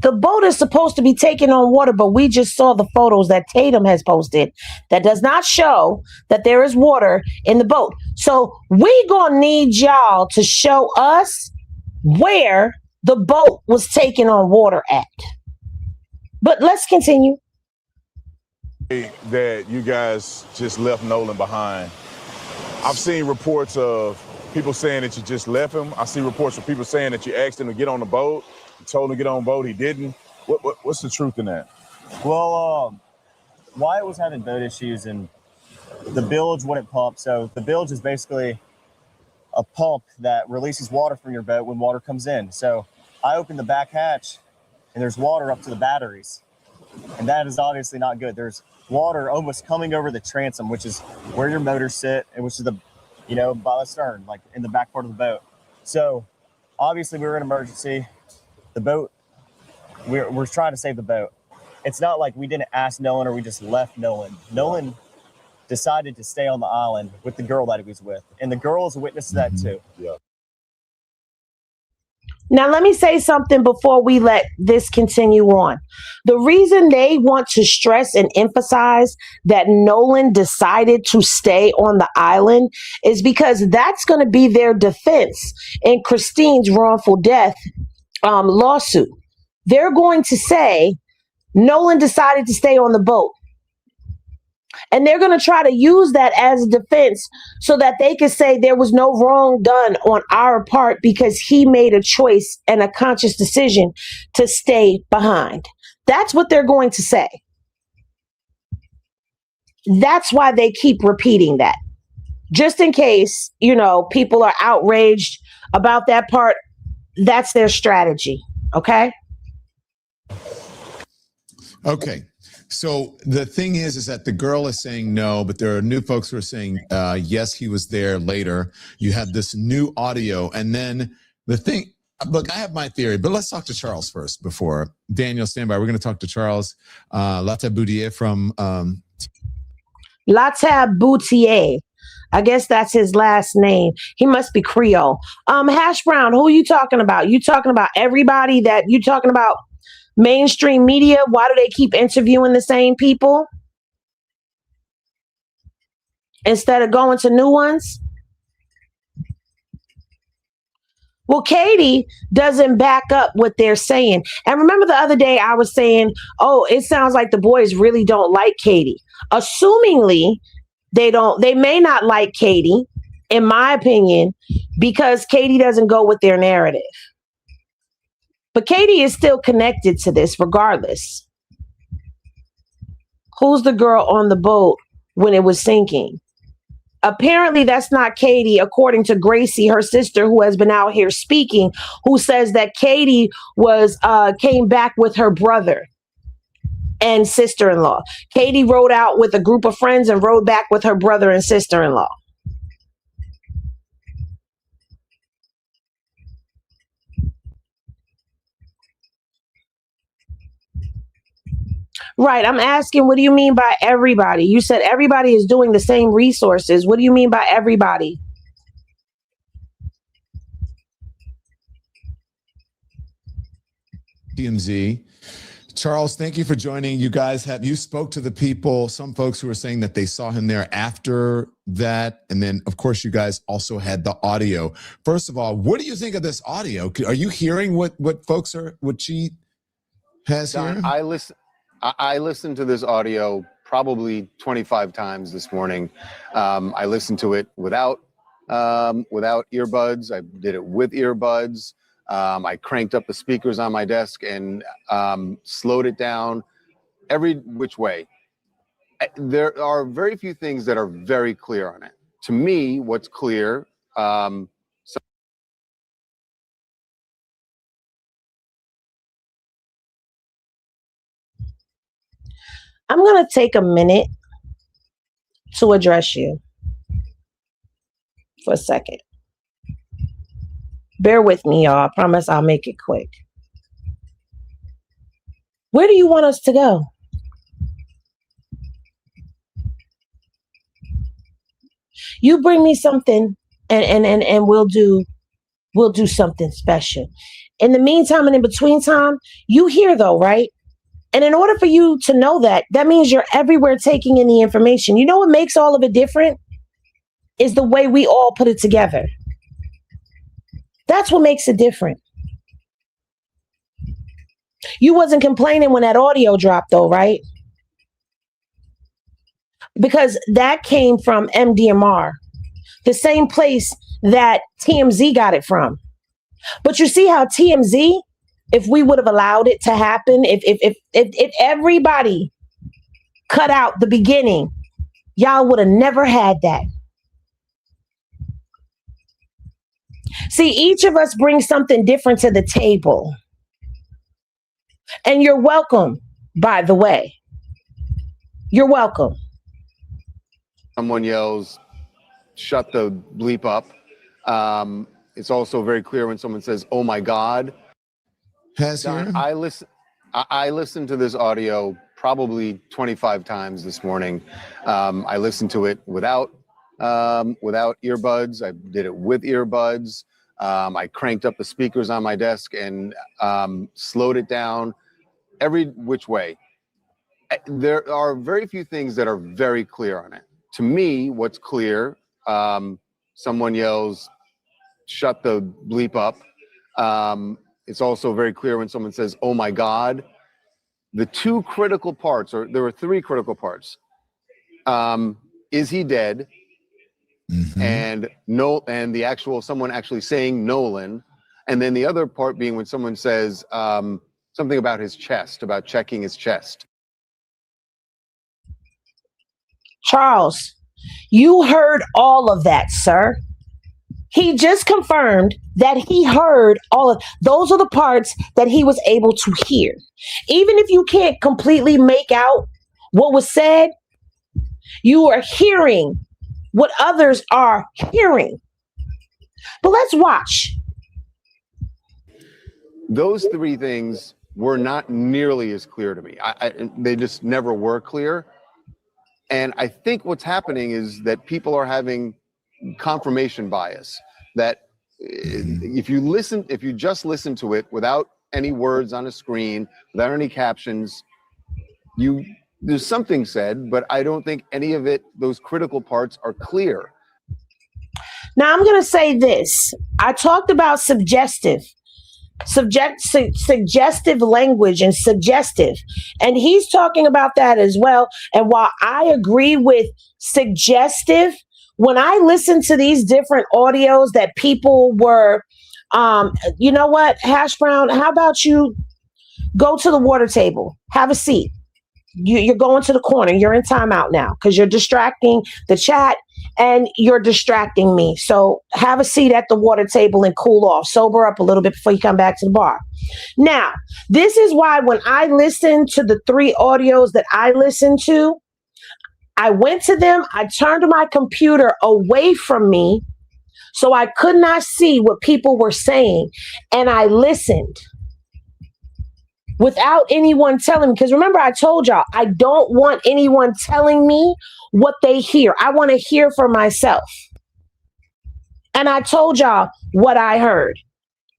E: the boat is supposed to be taking on water, but we just saw the photos that Tatum has posted that does not show that there is water in the boat. So we gonna need y'all to show us where the boat was taking on water at. But let's continue.
B: that you guys just left Nolan behind. I've seen reports of people saying that you just left him. I see reports of people saying that you asked him to get on the boat. You told him to get on the boat. He didn't. What's the truth in that?
K: Well, Wyatt was having boat issues and the bilge wouldn't pump. So the bilge is basically a pump that releases water from your boat when water comes in. So I opened the back hatch and there's water up to the batteries. And that is obviously not good. There's water almost coming over the transom, which is where your motors sit and which is the, by the stern, like in the back part of the boat. So obviously we were in emergency. The boat we're trying to save the boat. It's not like we didn't ask Nolan or we just left Nolan. Nolan decided to stay on the island with the girl that he was with, and the girl is a witness to that too.
B: Yeah.
E: Now, let me say something before we let this continue on. The reason they want to stress and emphasize that Nolan decided to stay on the island is because that's going to be their defense in Christine's wrongful death lawsuit. They're going to say Nolan decided to stay on the boat. And they're going to try to use that as a defense so that they can say there was no wrong done on our part because he made a choice and a conscious decision to stay behind. That's what they're going to say. That's why they keep repeating that. Just in case, people are outraged about that part, that's their strategy. Okay?
J: Okay. So the thing is that the girl is saying no, but there are new folks who are saying, yes, he was there later. You have this new audio. And then the thing, look, I have my theory, but let's talk to Charles first before. Daniel, stand by. We're going to talk to Charles Lataboutier from...
E: Lataboutier. I guess that's his last name. He must be Creole. Hash Brown, who are you talking about? You talking about everybody that you talking about? Mainstream media, why do they keep interviewing the same people instead of going to new ones? Well, Katie doesn't back up what they're saying. And remember the other day I was saying, oh, it sounds like the boys really don't like Katie. Assumingly, they may not like Katie, in my opinion, because Katie doesn't go with their narrative. But Katie is still connected to this regardless. Who's the girl on the boat when it was sinking? Apparently that's not Katie, according to Gracie, her sister, who has been out here speaking, who says that Katie came back with her brother and sister-in-law. Katie rode out with a group of friends and rode back with her brother and sister-in-law. Right. I'm asking, what do you mean by everybody? You said everybody is doing the same resources. What do you mean by everybody?
J: TMZ. Charles, thank you for joining. You guys you spoke to the people, some folks who were saying that they saw him there after that. And then, of course, you guys also had the audio. First of all, what do you think of this audio? Are you hearing what she has
I: Don,
J: here?
I: I listened to this audio probably 25 times this morning. I listened to it without earbuds. I did it with earbuds. I cranked up the speakers on my desk and slowed it down every which way. There are very few things that are very clear on it. To me, what's clear,
E: I'm going to take a minute to address you for a second. Bear with me, y'all. I promise I'll make it quick. Where do you want us to go? You bring me something and we'll do something special. In the meantime and in between time, you here though, right? And in order for you to know that means you're everywhere taking in the information. You know what makes all of it different? Is the way we all put it together. That's what makes it different. You wasn't complaining when that audio dropped though, right? Because that came from MDMR, the same place that TMZ got it from. But you see how TMZ, if we would have allowed it to happen, if everybody cut out the beginning, y'all would have never had that. See, each of us brings something different to the table. And you're welcome, by the way. You're welcome.
I: someone yells, "Shut the bleep up." It's also very clear when someone says, "Oh my God."
J: Has here?
I: I listen. I listened to this audio probably 25 times this morning. I listened to it without earbuds. I did it with earbuds. I cranked up the speakers on my desk and slowed it down every which way. There are very few things that are very clear on it. To me, what's clear, someone yells, "Shut the bleep up." It's also very clear when someone says, "Oh my God." The two critical parts, or there were three critical parts. Is he dead? And the actual someone actually saying Nolan, and then the other part being when someone says something about his chest, about checking his chest.
E: Charles, you heard all of that, sir. He just confirmed that he heard all of those are the parts that he was able to hear. Even if you can't completely make out what was said, you are hearing what others are hearing. But let's watch.
I: Those three things were not nearly as clear to me. They just never were clear. And I think what's happening is that people are having confirmation bias, that if you just listen to it without any words on a screen, without any captions, there's something said, but I don't think any of it, those critical parts, are clear.
E: Now I'm going to say this. I talked about suggestive language and suggestive, and he's talking about that as well. And while I agree with suggestive, when I listen to these different audios that people were, you know what, Hash Brown, how about you go to the water table, have a seat. You're going to the corner. You're in timeout now because you're distracting the chat and you're distracting me. So have a seat at the water table and cool off. Sober up a little bit before you come back to the bar. Now, this is why when I listened to the three audios that I listened to, I went to them. I turned my computer away from me so I could not see what people were saying. And I listened without anyone telling me. Because remember, I told y'all, I don't want anyone telling me what they hear. I want to hear for myself. And I told y'all what I heard.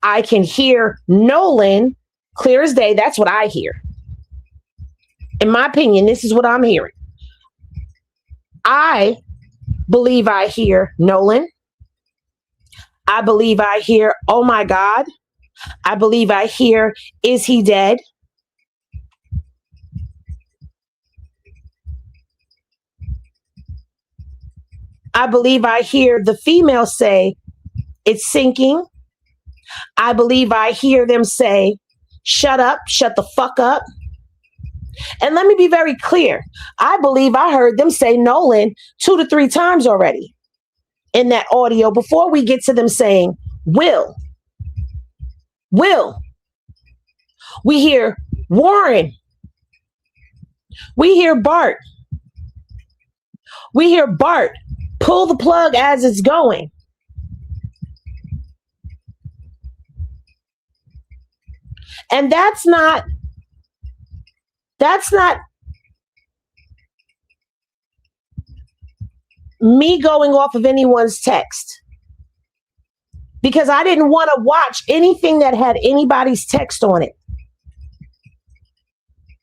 E: I can hear Nolan clear as day. That's what I hear. In my opinion, this is what I'm hearing. I believe I hear Nolan. I believe I hear, oh my God. I believe I hear, is he dead? I believe I hear the female say, it's sinking. I believe I hear them say, shut up, shut the fuck up. And let me be very clear. I believe I heard them say Nolan 2 to 3 times already in that audio before we get to them saying, Will. We hear Warren. We hear Bart. We hear Bart pull the plug as it's going. And that's not me going off of anyone's text, because I didn't want to watch anything that had anybody's text on it.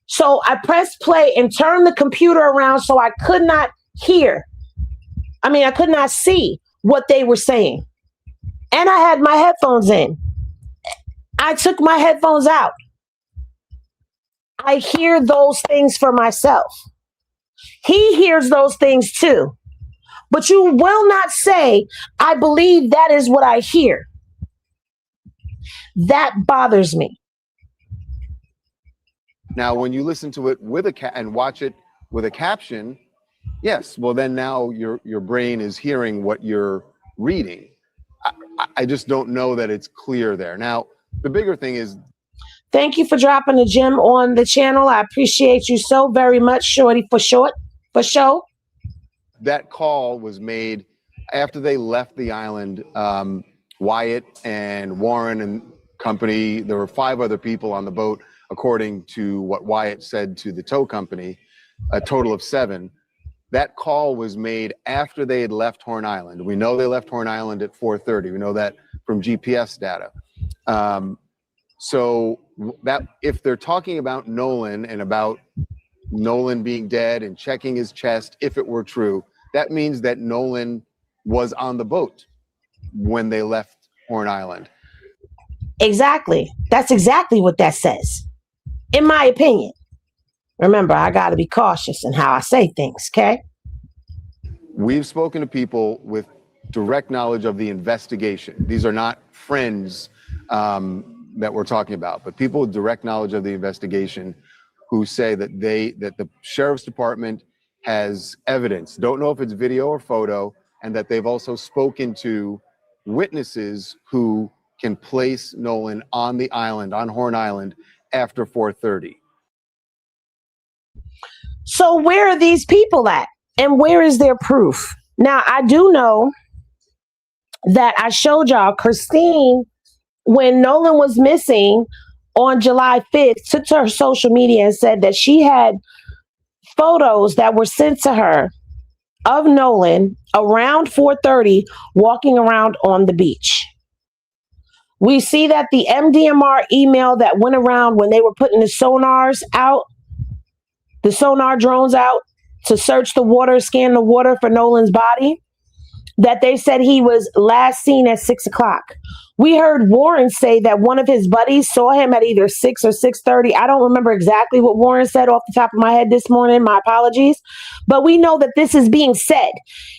E: So I pressed play and turned the computer around so I could not hear. I could not see what they were saying. And I had my headphones in. I took my headphones out. I hear those things for myself. He hears those things too. But you will not say, I believe that is what I hear. That bothers me.
I: Now, when you listen to it with and watch it with a caption, yes, well then now your brain is hearing what you're reading. I just don't know that it's clear there. Now, the bigger thing is,
E: thank you for dropping a gem on the channel. I appreciate you so very much, Shorty, for show.
I: That call was made after they left the island. Wyatt and Warren and company, there were 5 other people on the boat. according to what Wyatt said to the tow company, a total of 7. That call was made after they had left Horn Island. We know they left Horn Island at 4:30. We know that from GPS data. So that if they're talking about Nolan and about Nolan being dead and checking his chest, if it were true, that means that Nolan was on the boat when they left Horn Island.
E: Exactly. That's exactly what that says, in my opinion. Remember, I got to be cautious in how I say things, okay?
I: We've spoken to people with direct knowledge of the investigation. These are not friends that we're talking about, but people with direct knowledge of the investigation who say that the sheriff's department has evidence, don't know if it's video or photo, and that they've also spoken to witnesses who can place Nolan on the island, on Horn Island, after 4:30.
E: So where are these people at? And where is their proof? Now, I do know that I showed y'all Christine, when Nolan was missing on July 5th, took to her social media and said that she had photos that were sent to her of Nolan around 4:30 walking around on the beach. We see that the MDMR email that went around when they were putting the sonars out, the sonar drones out to search the water, scan the water for Nolan's body, that they said he was last seen at 6 o'clock. We heard Warren say that one of his buddies saw him at either 6 or 6:30. I don't remember exactly what Warren said off the top of my head this morning. My apologies. But we know that this is being said.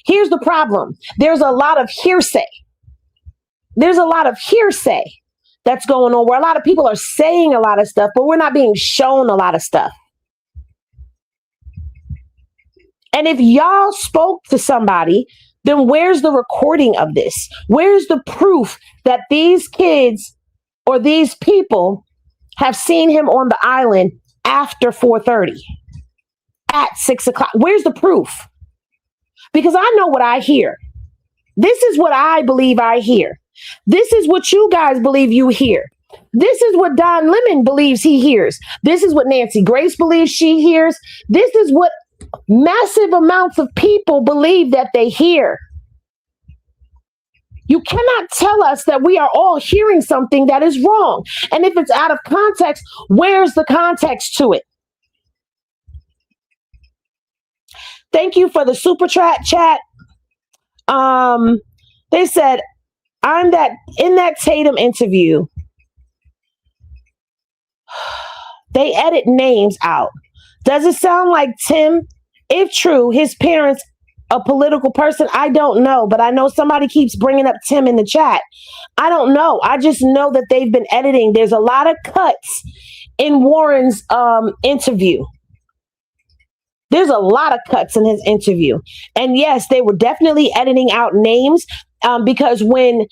E: Here's the problem. There's a lot of hearsay. There's a lot of hearsay that's going on where a lot of people are saying a lot of stuff, but we're not being shown a lot of stuff. And if y'all spoke to somebody, then where's the recording of this? Where's the proof that these kids or these people have seen him on the island after 4:30, at 6 o'clock? Where's the proof? Because I know what I hear. This is what I believe I hear. This is what you guys believe you hear. This is what Don Lemon believes he hears. This is what Nancy Grace believes she hears. This is what massive amounts of people believe that they hear. You cannot tell us that we are all hearing something that is wrong. And if it's out of context, where's the context to it? Thank you for the super chat. They said, in that Tatum interview, they edit names out. Does it sound like Tim? If true, his parents a political person? I don't know, but I know somebody keeps bringing up Tim in the chat. I don't know. I just know that they've been editing. There's a lot of cuts in Warren's interview. There's a lot of cuts in his interview. And yes, they were definitely editing out names because when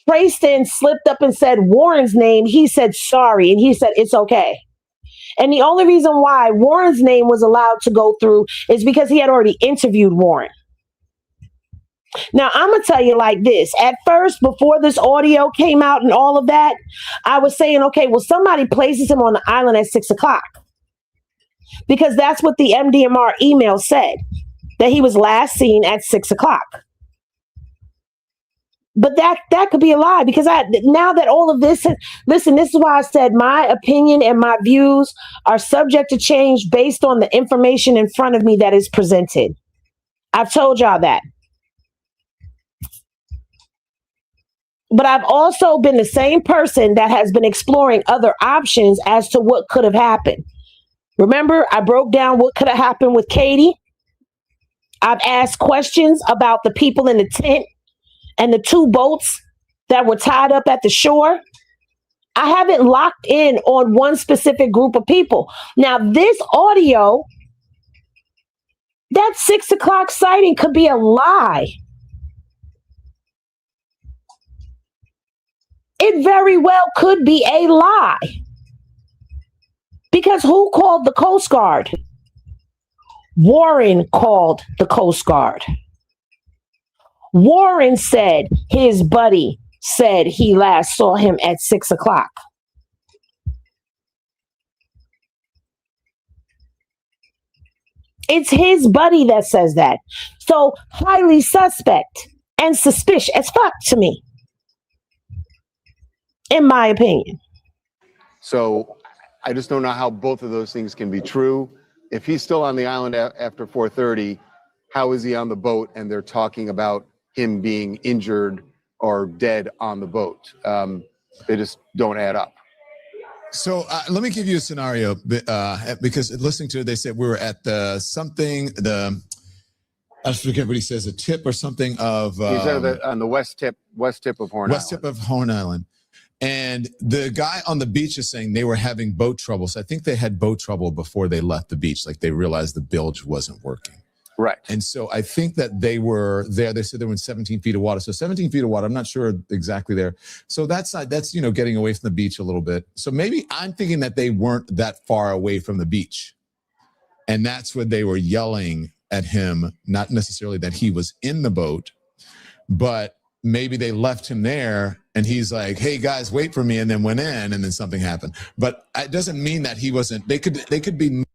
E: Trayston slipped up and said Warren's name, he said sorry, and he said it's okay. And the only reason why Warren's name was allowed to go through is because he had already interviewed Warren. Now, I'm going to tell you like this. At first, before this audio came out and all of that, I was saying, okay, well, somebody places him on the island at 6 o'clock. Because that's what the MDMR email said, that he was last seen at 6 o'clock. But that could be a lie, because now that all of this, listen, this is why I said my opinion and my views are subject to change based on the information in front of me that is presented. I've told y'all that. But I've also been the same person that has been exploring other options as to what could have happened. Remember, I broke down what could have happened with Katie. I've asked questions about the people in the tent and the 2 boats that were tied up at the shore. I haven't locked in on one specific group of people. Now, this audio, that 6 o'clock sighting could be a lie. It very well could be a lie. Because who called the Coast Guard? Warren called the Coast Guard. Warren said his buddy said he last saw him at 6 o'clock. It's his buddy that says that. So highly suspect and suspicious as fuck to me, in my opinion.
I: So I just don't know how both of those things can be true. If he's still on the island after 4:30, how is he on the boat and they're talking about him being injured or dead on the boat? They just don't add up.
J: So let me give you a scenario because listening to it, they said we were at I forget what he says, a tip or something of.
I: He's on the west tip of Horn Island.
J: West tip of Horn Island. And the guy on the beach is saying they were having boat trouble. So I think they had boat trouble before they left the beach. Like they realized the bilge wasn't working.
I: Right.
J: And so I think that they were there. They said they were in 17 feet of water. So 17 feet of water, I'm not sure exactly there. So that's getting away from the beach a little bit. So maybe I'm thinking that they weren't that far away from the beach. And that's when they were yelling at him, not necessarily that he was in the boat, but maybe they left him there and he's like, hey guys, wait for me, and then went in and then something happened. But it doesn't mean that he wasn't, they could be.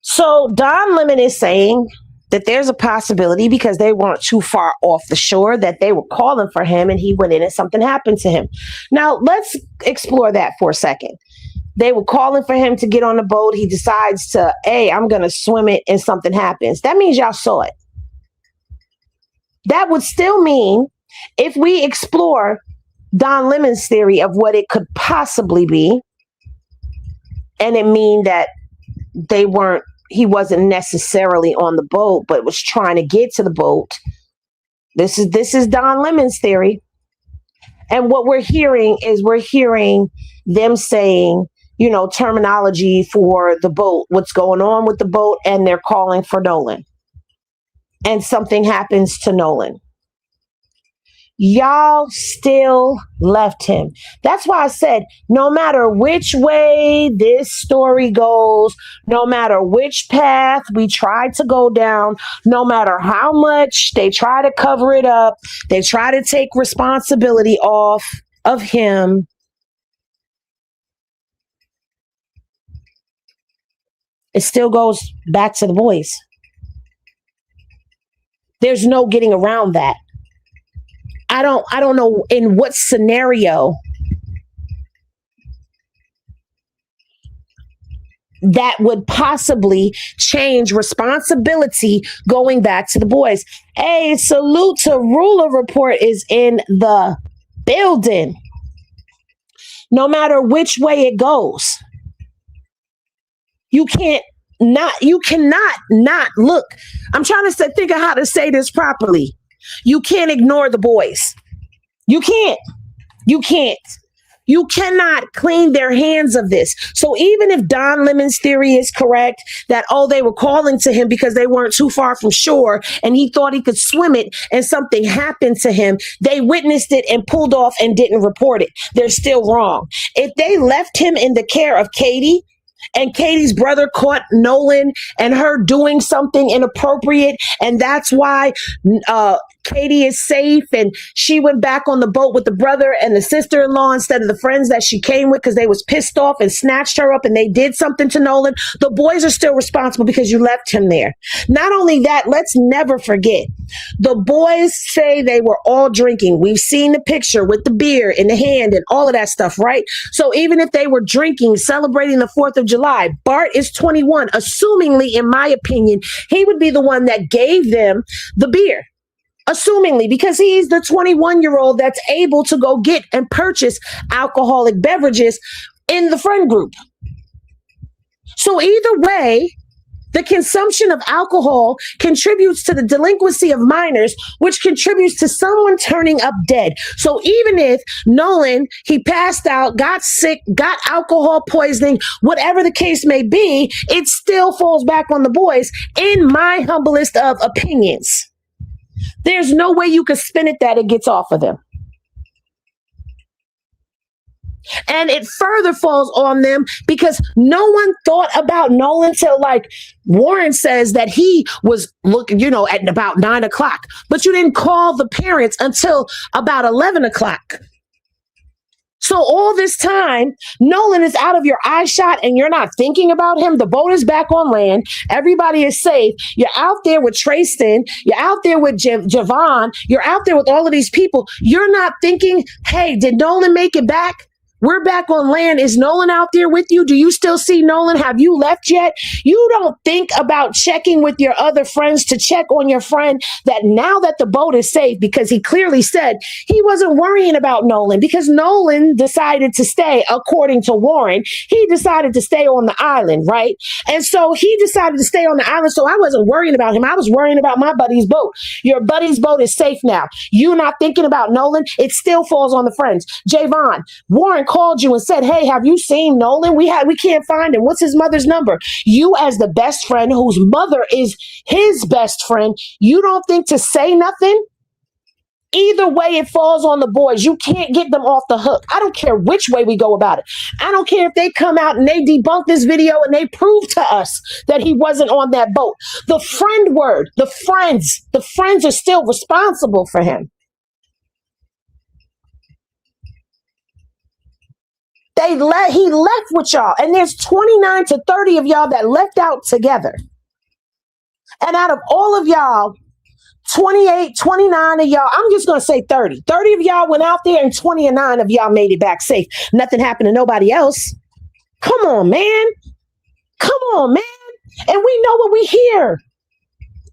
E: So Don Lemon is saying that there's a possibility because they weren't too far off the shore that they were calling for him and he went in and something happened to him. Now let's explore that for a second. They were calling for him to get on the boat. He decides to, hey, I'm going to swim it and something happens. That means y'all saw it. That would still mean if we explore Don Lemon's theory of what it could possibly be, and it mean that he wasn't necessarily on the boat, but was trying to get to the boat. This is Don Lemon's theory. And what we're hearing them saying, terminology for the boat, what's going on with the boat, and they're calling for Nolan. And something happens to Nolan. Y'all still left him. That's why I said, no matter which way this story goes, no matter which path we try to go down, no matter how much they try to cover it up, they try to take responsibility off of him, it still goes back to the boys. There's no getting around that. I don't know in what scenario that would possibly change responsibility going back to the boys. Hey, salute to Ruler Report is in the building. No matter which way it goes, you cannot not look. I'm trying to think of how to say this properly. You can't ignore the boys. You can't. You cannot clean their hands of this. So even if Don Lemon's theory is correct, that, they were calling to him because they weren't too far from shore and he thought he could swim it and something happened to him, they witnessed it and pulled off and didn't report it. They're still wrong. If they left him in the care of Katie, and Katie's brother caught Nolan and her doing something inappropriate, and that's why Katie is safe, and she went back on the boat with the brother and the sister-in-law instead of the friends that she came with because they was pissed off and snatched her up and they did something to Nolan. The boys are still responsible because you left him there. Not only that, let's never forget, the boys say they were all drinking. We've seen the picture with the beer in the hand and all of that stuff, right? So even if they were drinking, celebrating the 4th of July, Bart is 21. Assumingly, in my opinion, he would be the one that gave them the beer. Assumingly, because he's the 21-year-old that's able to go get and purchase alcoholic beverages in the friend group. So either way, the consumption of alcohol contributes to the delinquency of minors, which contributes to someone turning up dead. So even if Nolan, he passed out, got sick, got alcohol poisoning, whatever the case may be, it still falls back on the boys, in my humblest of opinions. There's no way you can spin it that it gets off of them. And it further falls on them because no one thought about Nolan till, like Warren says, that he was looking, at about 9 o'clock. But you didn't call the parents until about 11 o'clock. So So all this time, Nolan is out of your eye shot and you're not thinking about him. The boat is back on land. Everybody is safe. You're out there with Tristan. You're out there with Javon. You're out there with all of these people. You're not thinking, hey, did Nolan make it back? We're back on land. Is Nolan out there with you? Do you still see Nolan? Have you left yet? You don't think about checking with your other friends to check on your friend that now that the boat is safe, because he clearly said he wasn't worrying about Nolan because Nolan decided to stay, according to Warren. He decided to stay on the island, right? And so he decided to stay on the island. So I wasn't worrying about him. I was worrying about my buddy's boat. Your buddy's boat is safe now. You not thinking about Nolan. It still falls on the friends. Javon, Warren called you and said, hey, have you seen Nolan? We can't find him. What's his mother's number? You as the best friend whose mother is his best friend, you don't think to say nothing? Either way, it falls on the boys. You can't get them off the hook. I don't care which way we go about it. I don't care if they come out and they debunk this video and they prove to us that he wasn't on that boat. The friend word, the friends are still responsible for him. He left with y'all, and there's 29 to 30 of y'all that left out together. And out of all of y'all, 28, 29 of y'all, I'm just going to say 30. 30 of y'all went out there and 29 of y'all made it back safe. Nothing happened to nobody else. Come on, man. Come on, man. And we know what we hear.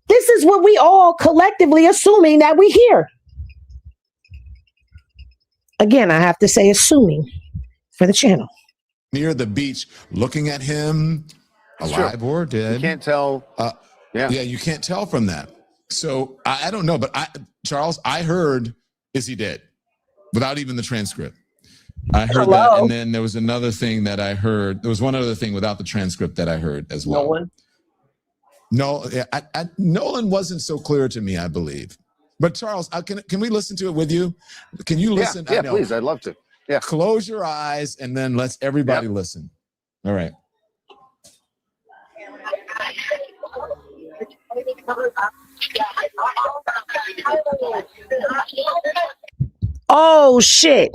E: This is what we all collectively assuming that we hear. Again, I have to say assuming. For the channel.
J: Near the beach, looking at him, alive or dead.
I: You can't tell.
J: Yeah, you can't tell from that. So I don't know, but Charles, I heard, is he dead? Without even the transcript. I heard that, and then there was another thing that I heard. There was one other thing without the transcript that I heard as well.
E: Nolan?
J: No, Nolan wasn't so clear to me, I believe. But Charles, can we listen to it with you? Can you listen?
I: Yeah, please, I'd love to. Yeah.
J: Close your eyes and then let's everybody listen. All right.
E: Oh, shit.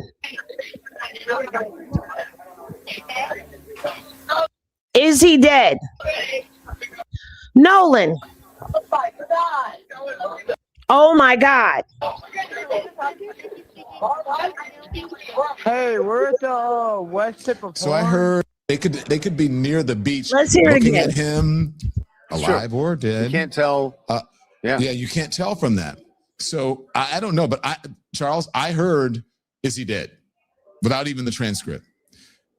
E: Is he dead? Nolan. Oh, my God.
H: Hey, we're at the west tip of
J: So I heard they could be near the beach.
E: Let's hear it
J: looking
E: again.
J: at him, alive or dead.
I: You can't tell.
J: Yeah, you can't tell from that. So I don't know, but Charles, I heard, is he dead? Without even the transcript.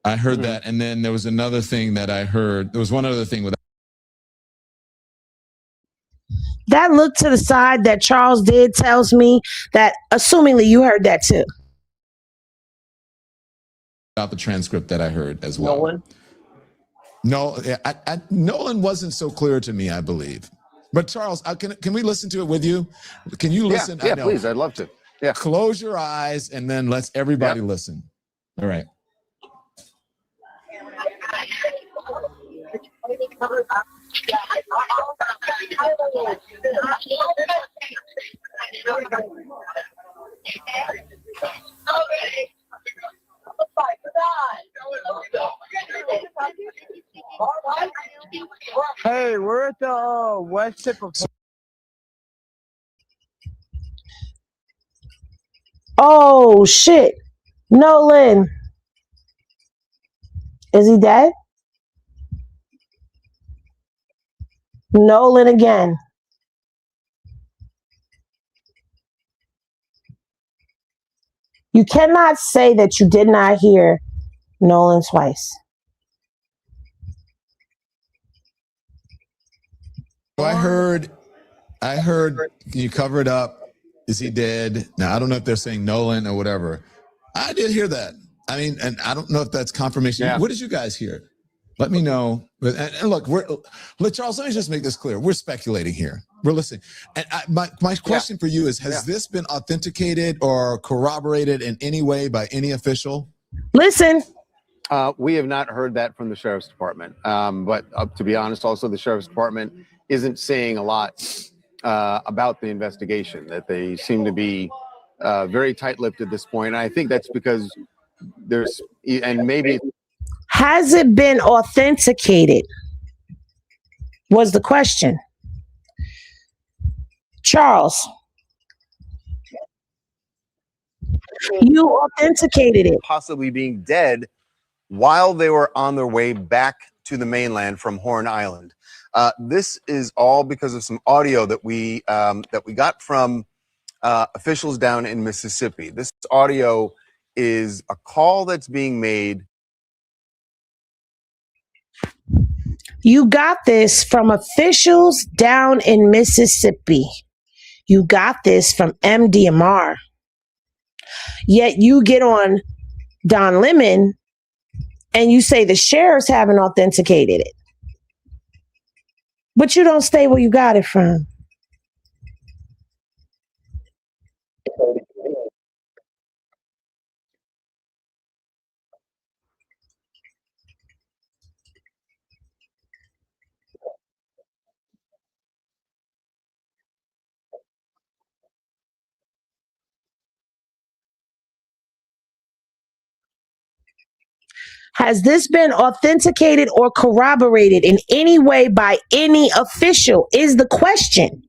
J: I heard that, and then there was another thing that I heard. There was one other thing without.
E: That look to the side that Charles did tells me that, assumingly, you heard that too.
J: Without the transcript that I heard as well.
E: Nolan?
J: No, Nolan wasn't so clear to me, I believe. But Charles, can we listen to it with you? Can you listen?
I: Yeah, please, I'd love to. Yeah.
J: Close your eyes and then let's everybody listen. All right.
H: Hey, we're at the west tip of.
E: Oh, shit. Nolan. Is he dead? Nolan again. You cannot say that you did not hear Nolan twice.
J: So I heard you covered up. Is he dead? Now, I don't know if they're saying Nolan or whatever. I did hear that. I mean, and I don't know if that's confirmation.
I: Yeah.
J: What did you guys hear? Let me know. And look, Charles, let me just make this clear. We're speculating here. We're listening. And my question for you is, has this been authenticated or corroborated in any way by any official?
E: Listen.
I: We have not heard that from the sheriff's department. But to be honest, also the sheriff's department isn't saying a lot about the investigation, that they seem to be very tight-lipped at this point. And I think that's because there's and maybe
E: Has it been authenticated? Was the question. Charles, you authenticated it.
I: possibly being dead while they were on their way back to the mainland from Horn Island. This is all because of some audio that we got from officials down in Mississippi. This audio is a call that's being made.
E: You got this from officials down in Mississippi. You got this from MDMR. Yet you get on Don Lemon and you say the sheriffs haven't authenticated it. But you don't say where you got it from. Has this been authenticated or corroborated in any way by any official? Is the question.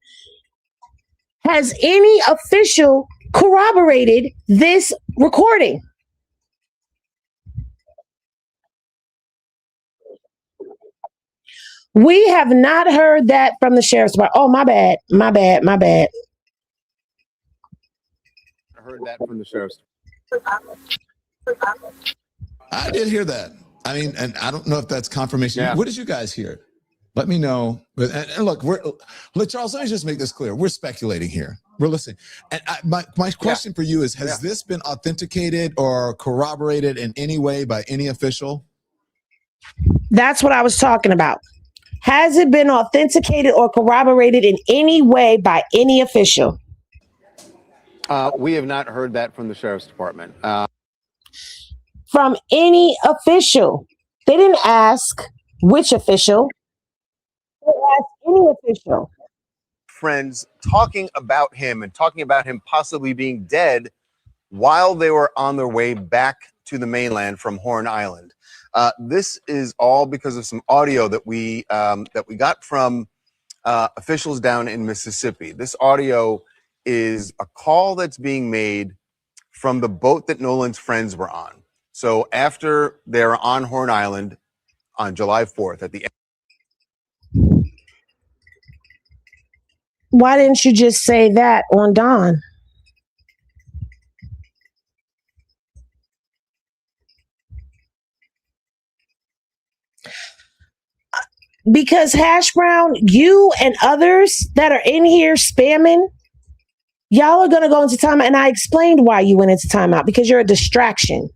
E: Has any official corroborated this recording? We have not heard that from the sheriff's department. Oh, my bad.
I: I heard that from the sheriff's.
J: I did hear that. I mean, and I don't know if that's confirmation.
I: Yeah.
J: What did you guys hear? Let me know. And look, Charles, let me just make this clear. We're speculating here. We're listening. And my question for you is, has this been authenticated or corroborated in any way by any official?
E: That's what I was talking about. Has it been authenticated or corroborated in any way by any official?
I: We have not heard that from the sheriff's department.
E: From any official. They didn't ask which official. They asked any official.
I: Friends talking about him and talking about him possibly being dead while they were on their way back to the mainland from Horn Island. This is all because of some audio that we got from officials down in Mississippi. This audio is a call that's being made from the boat that Nolan's friends were on. So after they're on Horn Island on July 4th at the end.
E: Why didn't you just say that on Dawn? Because Hash Brown, you and others that are in here spamming, y'all are going to go into timeout. And I explained why you went into timeout, because you're a distraction.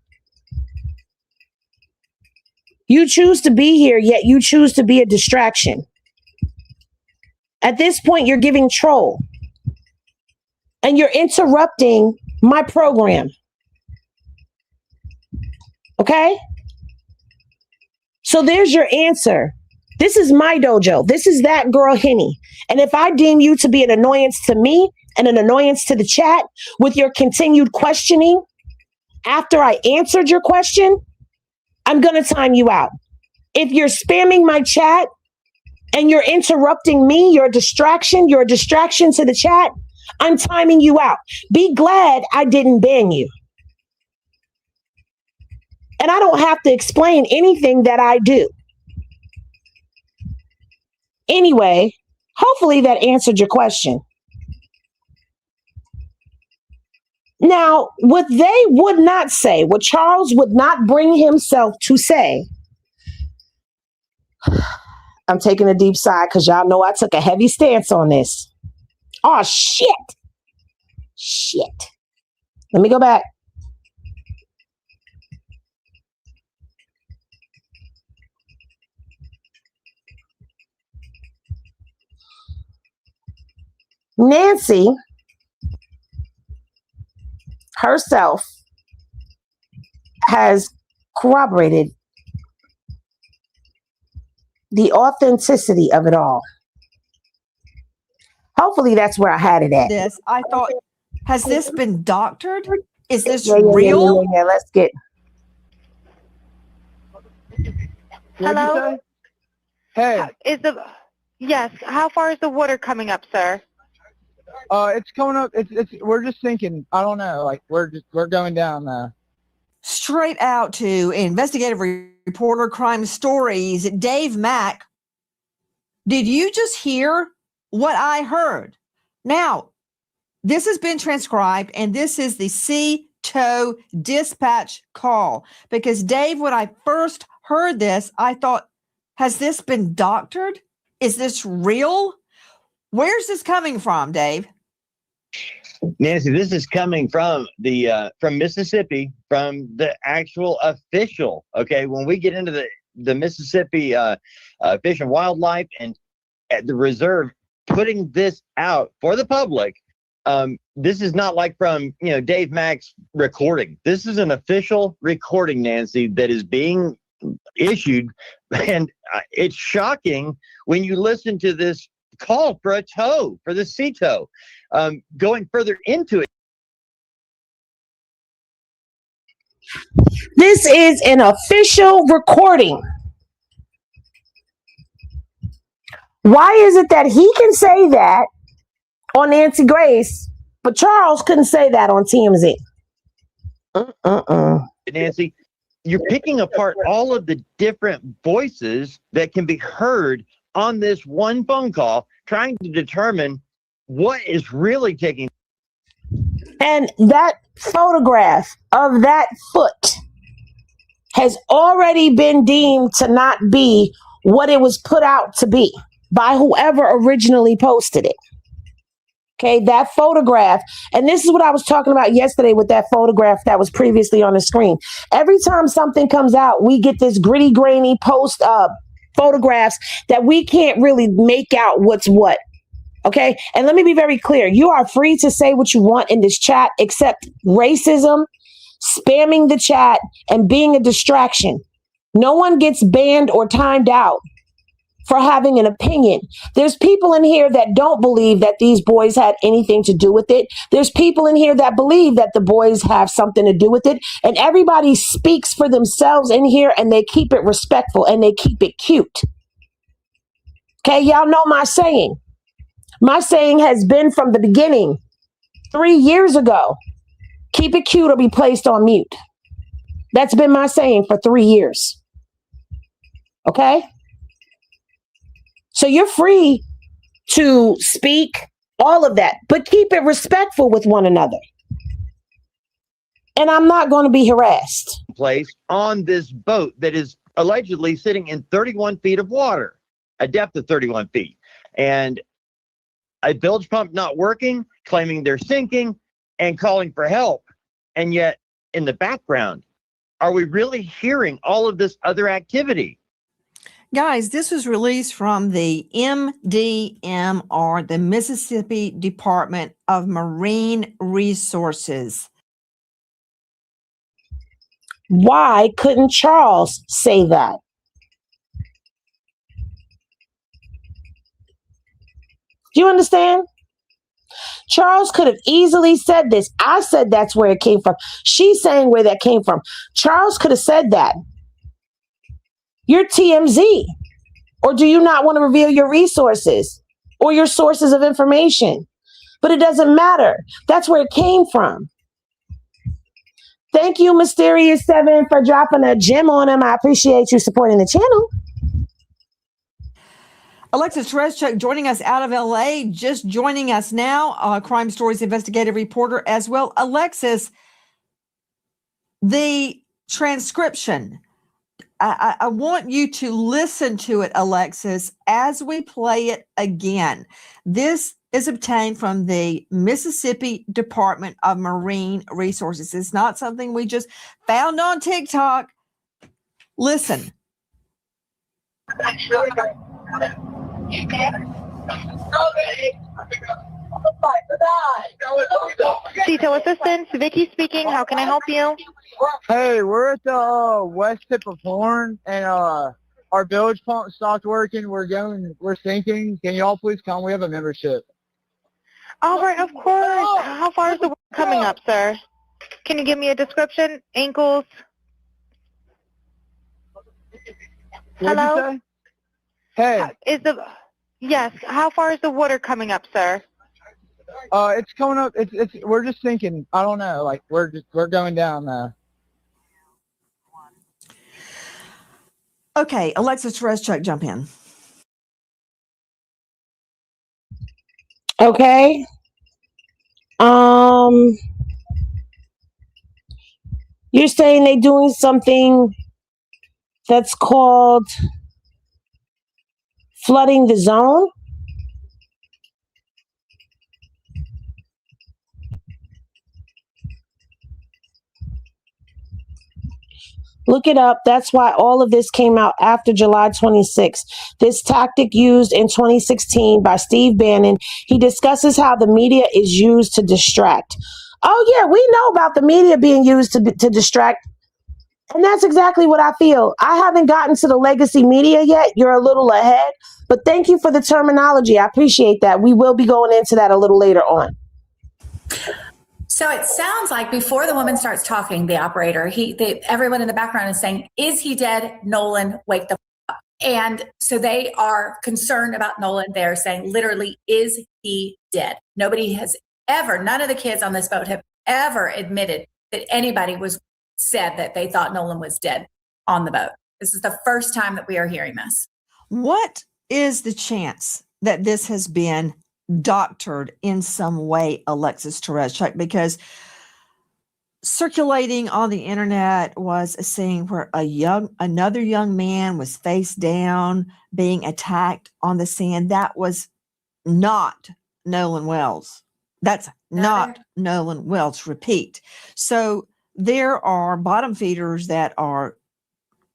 E: You choose to be here, yet you choose to be a distraction. At this point, you're giving troll. And you're interrupting my program. Okay? So there's your answer. This is my dojo. This is that girl Henny. And if I deem you to be an annoyance to me and an annoyance to the chat with your continued questioning after I answered your question, I'm going to time you out. If you're spamming my chat and you're interrupting me, you're a distraction to the chat, I'm timing you out. Be glad I didn't ban you. And I don't have to explain anything that I do. Anyway, hopefully that answered your question. Now, what they would not say, what Charles would not bring himself to say, I'm taking a deep sigh because y'all know I took a heavy stance on this. Oh, shit. Shit. Let me go back. Nancy herself has corroborated the authenticity of it all. Hopefully that's where I had it at.
L: This, I thought, has this been doctored? Is this
E: Yeah,
L: real?
E: yeah, let's get.
H: What'd you
G: Hello?
H: say? Hey,
G: Yes, how far is the water coming up, sir?
H: it's coming up. We're just sinking. I don't know. Like we're going down now.
L: Straight out to investigative reporter Crime Stories, Dave Mack. Did you just hear what I heard? Now, this has been transcribed, and this is the CTO dispatch call. Because, Dave, when I first heard this, I thought, has this been doctored? Is this real? Where's this coming from, Dave?
M: Nancy, this is coming from from Mississippi, from the actual official. Okay, when we get into the Mississippi Fish and Wildlife and at the reserve putting this out for the public, this is not like from Dave Mack's recording. This is an official recording, Nancy, that is being issued, and it's shocking when you listen to this call for a tow, for the CTO. Going further into it.
E: This is an official recording. Why is it that he can say that on Nancy Grace, but Charles couldn't say that on TMZ?
M: Nancy, you're picking apart all of the different voices that can be heard on this one phone call, trying to determine what is really taking.
E: And that photograph of that foot has already been deemed to not be what it was put out to be by whoever originally posted it. Okay, that photograph, and this is what I was talking about yesterday with that photograph that was previously on the screen. Every time something comes out, we get this gritty, grainy post photographs that we can't really make out what's what. Okay, and let me be very clear. You are free to say what you want in this chat, except racism, spamming the chat, and being a distraction. No one gets banned or timed out for having an opinion. There's people in here that don't believe that these boys had anything to do with it. There's people in here that believe that the boys have something to do with it. And everybody speaks for themselves in here, and they keep it respectful and they keep it cute. Okay, y'all know my saying. My saying has been from the beginning, 3 years ago, keep it cute or be placed on mute. That's been my saying for 3 years. Okay? So you're free to speak, all of that, but keep it respectful with one another. And I'm not going to be harassed.
M: Place on this boat that is allegedly sitting in 31 feet of water, a depth of 31 feet. And a bilge pump not working, claiming they're sinking, and calling for help. And yet, in the background, are we really hearing all of this other activity?
L: Guys, this was released from the MDMR, the Mississippi Department of Marine Resources.
E: Why couldn't Charles say that? Do you understand? Charles could have easily said this. I said that's where it came from. She's saying where that came from. Charles could have said that. You're TMZ. Or do you not want to reveal your resources or your sources of information? But it doesn't matter. That's where it came from. Thank you, Mysterious7, for dropping a gem on him. I appreciate you supporting the channel.
L: Alexis Tereszchuk joining us out of LA, just joining us now, Crime Stories investigative reporter as well. Alexis, the transcription, I want you to listen to it, Alexis, as we play it again. This is obtained from the Mississippi Department of Marine Resources. It's not something we just found on TikTok. Listen.
G: CTO assistance, Vicky speaking. How can I help you?
H: Hey, we're at the west tip of Horn, and our bilge pump stopped working. We're sinking. Can y'all please come? We have a membership.
G: All right, of course. How far is the water coming up, sir? Can you give me a description? Ankles?
H: What'd you
G: Hello?
H: say? Hey,
G: Yes, how far is the water coming up, sir?
H: it's coming up. We're just thinking. I don't know. Like we're going down there.
L: Okay, Alexis Tereszchuk, jump in.
E: Okay. You're saying they're doing something that's called flooding the zone? Look it up. That's why all of this came out after July 26th. This tactic used in 2016 by Steve Bannon. He discusses how the media is used to distract. Oh, yeah, we know about the media being used to distract. And that's exactly what I feel. I haven't gotten to the legacy media yet. You're a little ahead. But thank you for the terminology. I appreciate that. We will be going into that a little later on.
N: So it sounds like before the woman starts talking, the operator, everyone in the background is saying, "Is he dead? Nolan, wake the up." And so they are concerned about Nolan. They're saying literally, "Is he dead?" Nobody has ever, none of the kids on this boat have ever admitted that anybody said that they thought Nolan was dead on the boat. This is the first time that we are hearing this.
L: What is the chance that this has been doctored in some way, Alexis Tereszchuk? Because circulating on the internet was a scene where another young man was face down being attacked on the sand. That was not Nolan Wells. That's not Nolan Wells. Repeat. So there are bottom feeders that are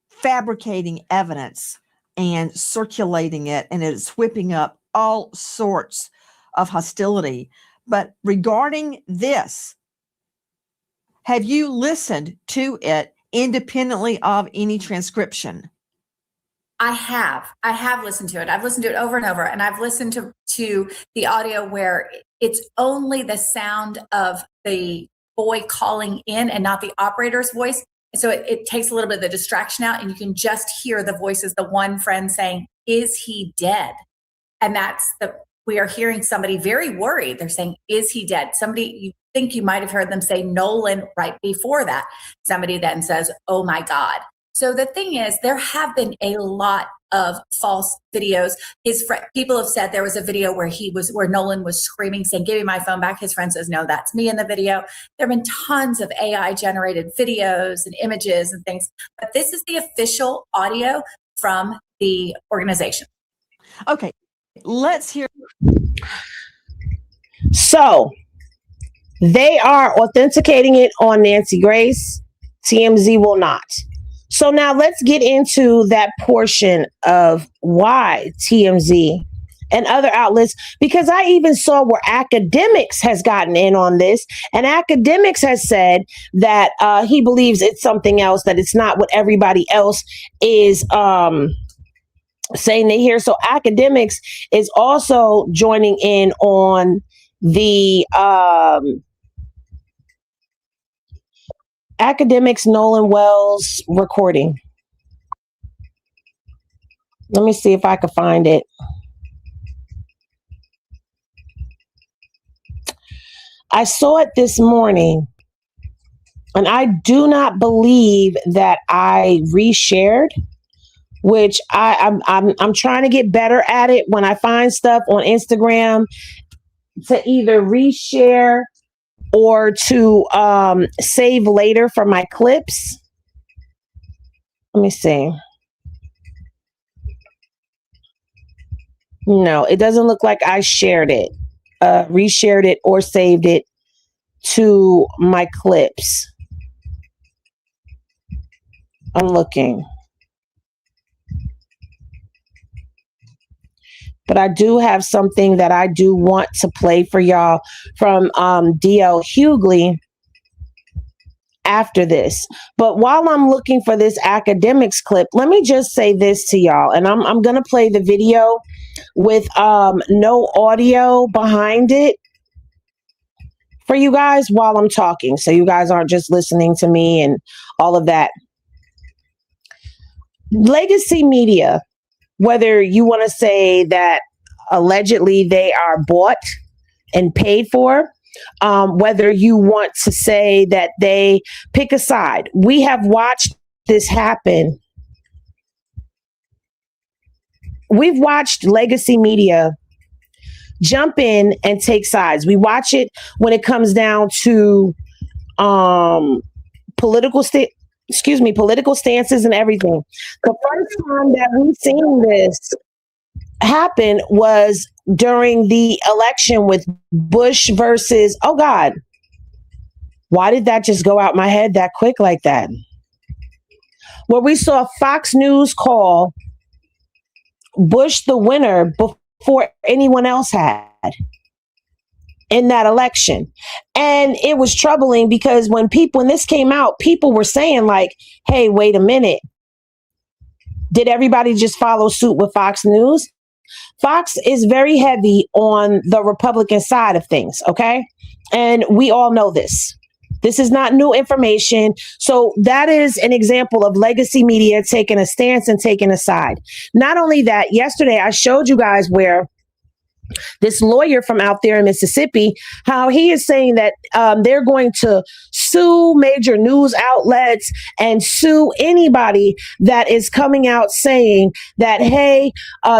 L: fabricating evidence and circulating it, and it's whipping up all sorts of hostility. But regarding this, have you listened to it independently of any transcription?
N: I have listened to it. I've listened to it over and over, and I've listened to the audio where it's only the sound of the boy calling in and not the operator's voice. So it takes a little bit of the distraction out, and you can just hear the voices, the one friend saying, "Is he dead?" And we are hearing somebody very worried. They're saying, "Is he dead?" Somebody, you think you might have heard them say Nolan right before that. Somebody then says, "Oh my God." So the thing is, there have been a lot of false videos. People have said there was a video where Nolan was screaming, saying, "Give me my phone back." His friend says, "No, that's me in the video." There have been tons of AI generated videos and images and things, but this is the official audio from the organization.
L: Okay, let's hear.
E: So they are authenticating it on Nancy Grace. TMZ will not. So now let's get into that portion of why TMZ and other outlets, because I even saw where academics has gotten in on this, and academics has said that he believes it's something else, that it's not what everybody else is saying they hear. So academics is also joining in on the academics Nolan Wells recording. Let me see if I can find it. I saw it this morning, and I do not believe that I reshared, which I'm trying to get better at it when I find stuff on Instagram, to either reshare or to save later for my clips. Let me see. No, it doesn't look like I shared it, reshared it, or saved it to my clips. I'm looking. But I do have something that I do want to play for y'all from D.L. Hughley after this. But while I'm looking for this academics clip, let me just say this to y'all. And I'm going to play the video with no audio behind it for you guys while I'm talking, so you guys aren't just listening to me and all of that. legacy media, whether you want to say that allegedly they are bought and paid for, whether you want to say that they pick a side. We have watched this happen. We've watched legacy media jump in and take sides. We watch it when it comes down to political stances and everything. The first time that we've seen this happen was during the election with Bush versus, oh God, why did that just go out my head that quick like that? Where we saw Fox News call Bush the winner before anyone else had in that election. And it was troubling because when this came out, people were saying like, hey, wait a minute. Did everybody just follow suit with Fox News? Fox is very heavy on the Republican side of things, okay? And we all know this. This is not new information. So that is an example of legacy media taking a stance and taking a side. Not only that, yesterday I showed you guys where this lawyer from out there in Mississippi, how he is saying that they're going to sue major news outlets and sue anybody that is coming out saying that, hey,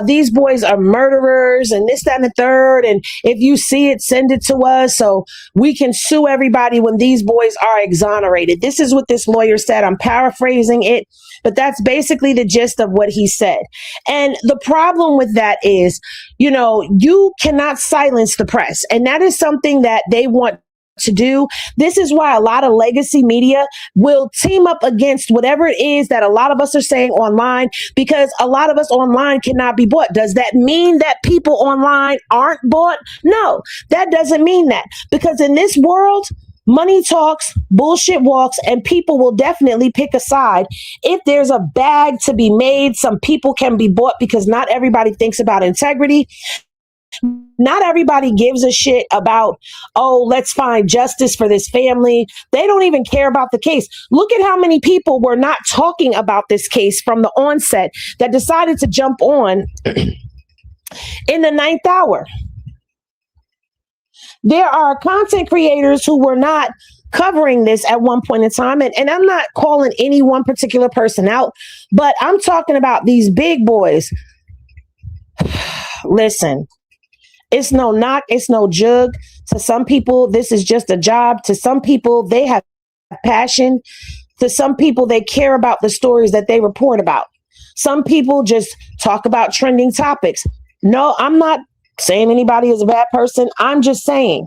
E: these boys are murderers and this, that, and the third. And if you see it, send it to us so we can sue everybody when these boys are exonerated. This is what this lawyer said. I'm paraphrasing it, but that's basically the gist of what he said. And the problem with that is, you cannot silence the press. And that is something that they want to do. This is why a lot of legacy media will team up against whatever it is that a lot of us are saying online, because a lot of us online cannot be bought. Does that mean that people online aren't bought? No, that doesn't mean that, because in this world, money talks, bullshit walks, and people will definitely pick a side. If there's a bag to be made, some people can be bought because not everybody thinks about integrity. Not everybody gives a shit about, oh, let's find justice for this family. They don't even care about the case. Look at how many people were not talking about this case from the onset that decided to jump on in the ninth hour. There are content creators who were not covering this at one point in time. And I'm not calling any one particular person out, but I'm talking about these big boys. Listen, it's no knock, it's no jug. To some people, this is just a job. To some people, they have passion. To some people, they care about the stories that they report about. Some people just talk about trending topics. No, I'm not saying anybody is a bad person. I'm just saying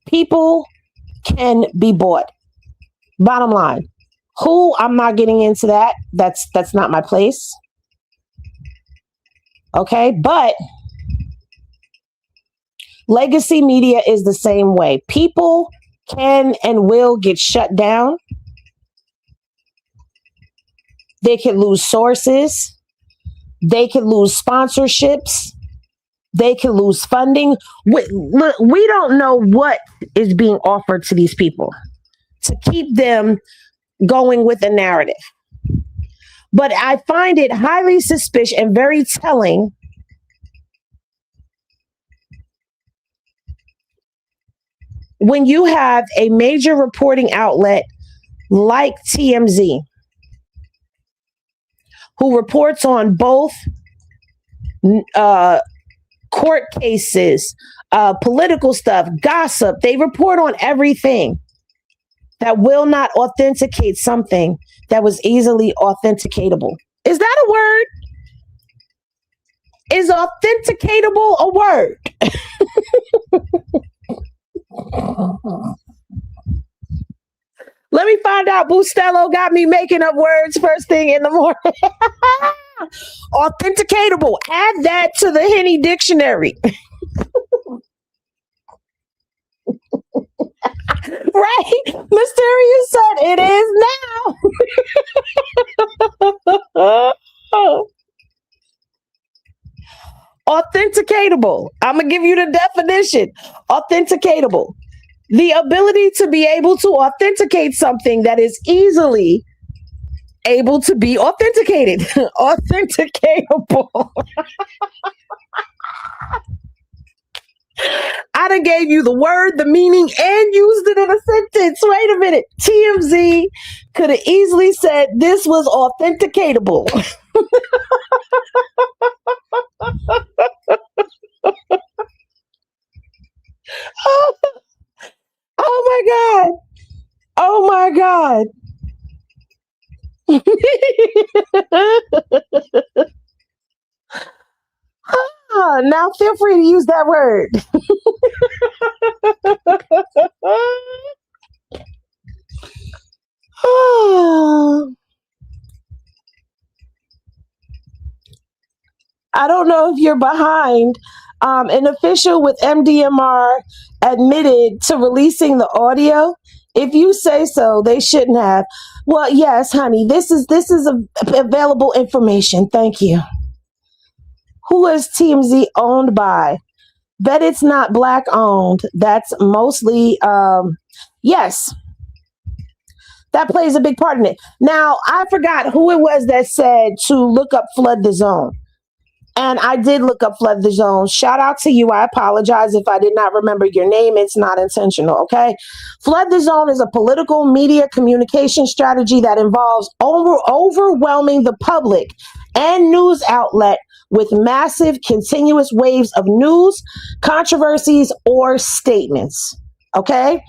E: people can be bought. Bottom line. Who? I'm not getting into that. That's not my place. Okay, but legacy media is the same way. People can and will get shut down. They can lose sources. They can lose sponsorships. They can lose funding. We don't know what is being offered to these people to keep them going with the narrative. But I find it highly suspicious and very telling when you have a major reporting outlet like TMZ, who reports on both court cases, political stuff, gossip. They report on everything that will not authenticate something that was easily authenticatable. Is that a word? Is authenticatable a word? Let me find out. Bustelo got me making up words first thing in the morning. Authenticatable. Add that to the Henny dictionary. Right? Mysterious said it is now. Authenticatable. I'm going to give you the definition. Authenticatable. The ability to be able to authenticate something that is easily able to be authenticated, authenticatable. I done gave you the word, the meaning, and used it in a sentence. Wait a minute. TMZ could have easily said this was authenticatable. Oh my God. Oh my God. Now feel free to use that word. I don't know if you're behind. An official with MDMR admitted to releasing the audio. If you say so, they shouldn't have. Well, yes, honey. This is available information. Thank you. Who is TMZ owned by? Bet it's not Black owned. That's mostly yes. That plays a big part in it. Now, I forgot who it was that said to look up Flood the Zone. And I did look up Flood the Zone. Shout out to you. I apologize if I did not remember your name. It's not intentional, okay? Flood the Zone is a political media communication strategy that involves overwhelming the public and news outlet with massive continuous waves of news, controversies, or statements, okay?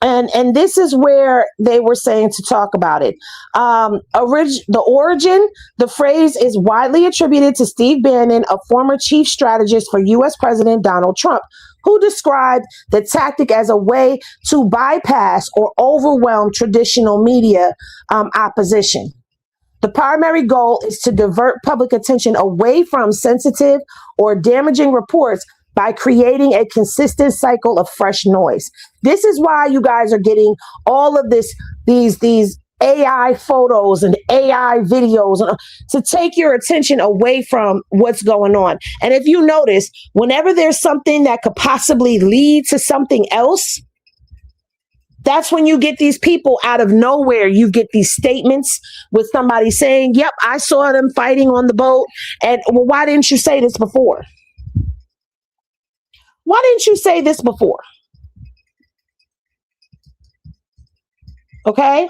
E: And this is where they were saying to talk about it. The origin, the phrase is widely attributed to Steve Bannon, a former chief strategist for U.S. President Donald Trump, who described the tactic as a way to bypass or overwhelm traditional media opposition. The primary goal is to divert public attention away from sensitive or damaging reports by creating a consistent cycle of fresh noise. This is why you guys are getting all of these AI photos and AI videos to take your attention away from what's going on. And if you notice, whenever there's something that could possibly lead to something else, that's when you get these people out of nowhere. You get these statements with somebody saying, yep, I saw them fighting on the boat. And well, why didn't you say this before? Why didn't you say this before? Okay.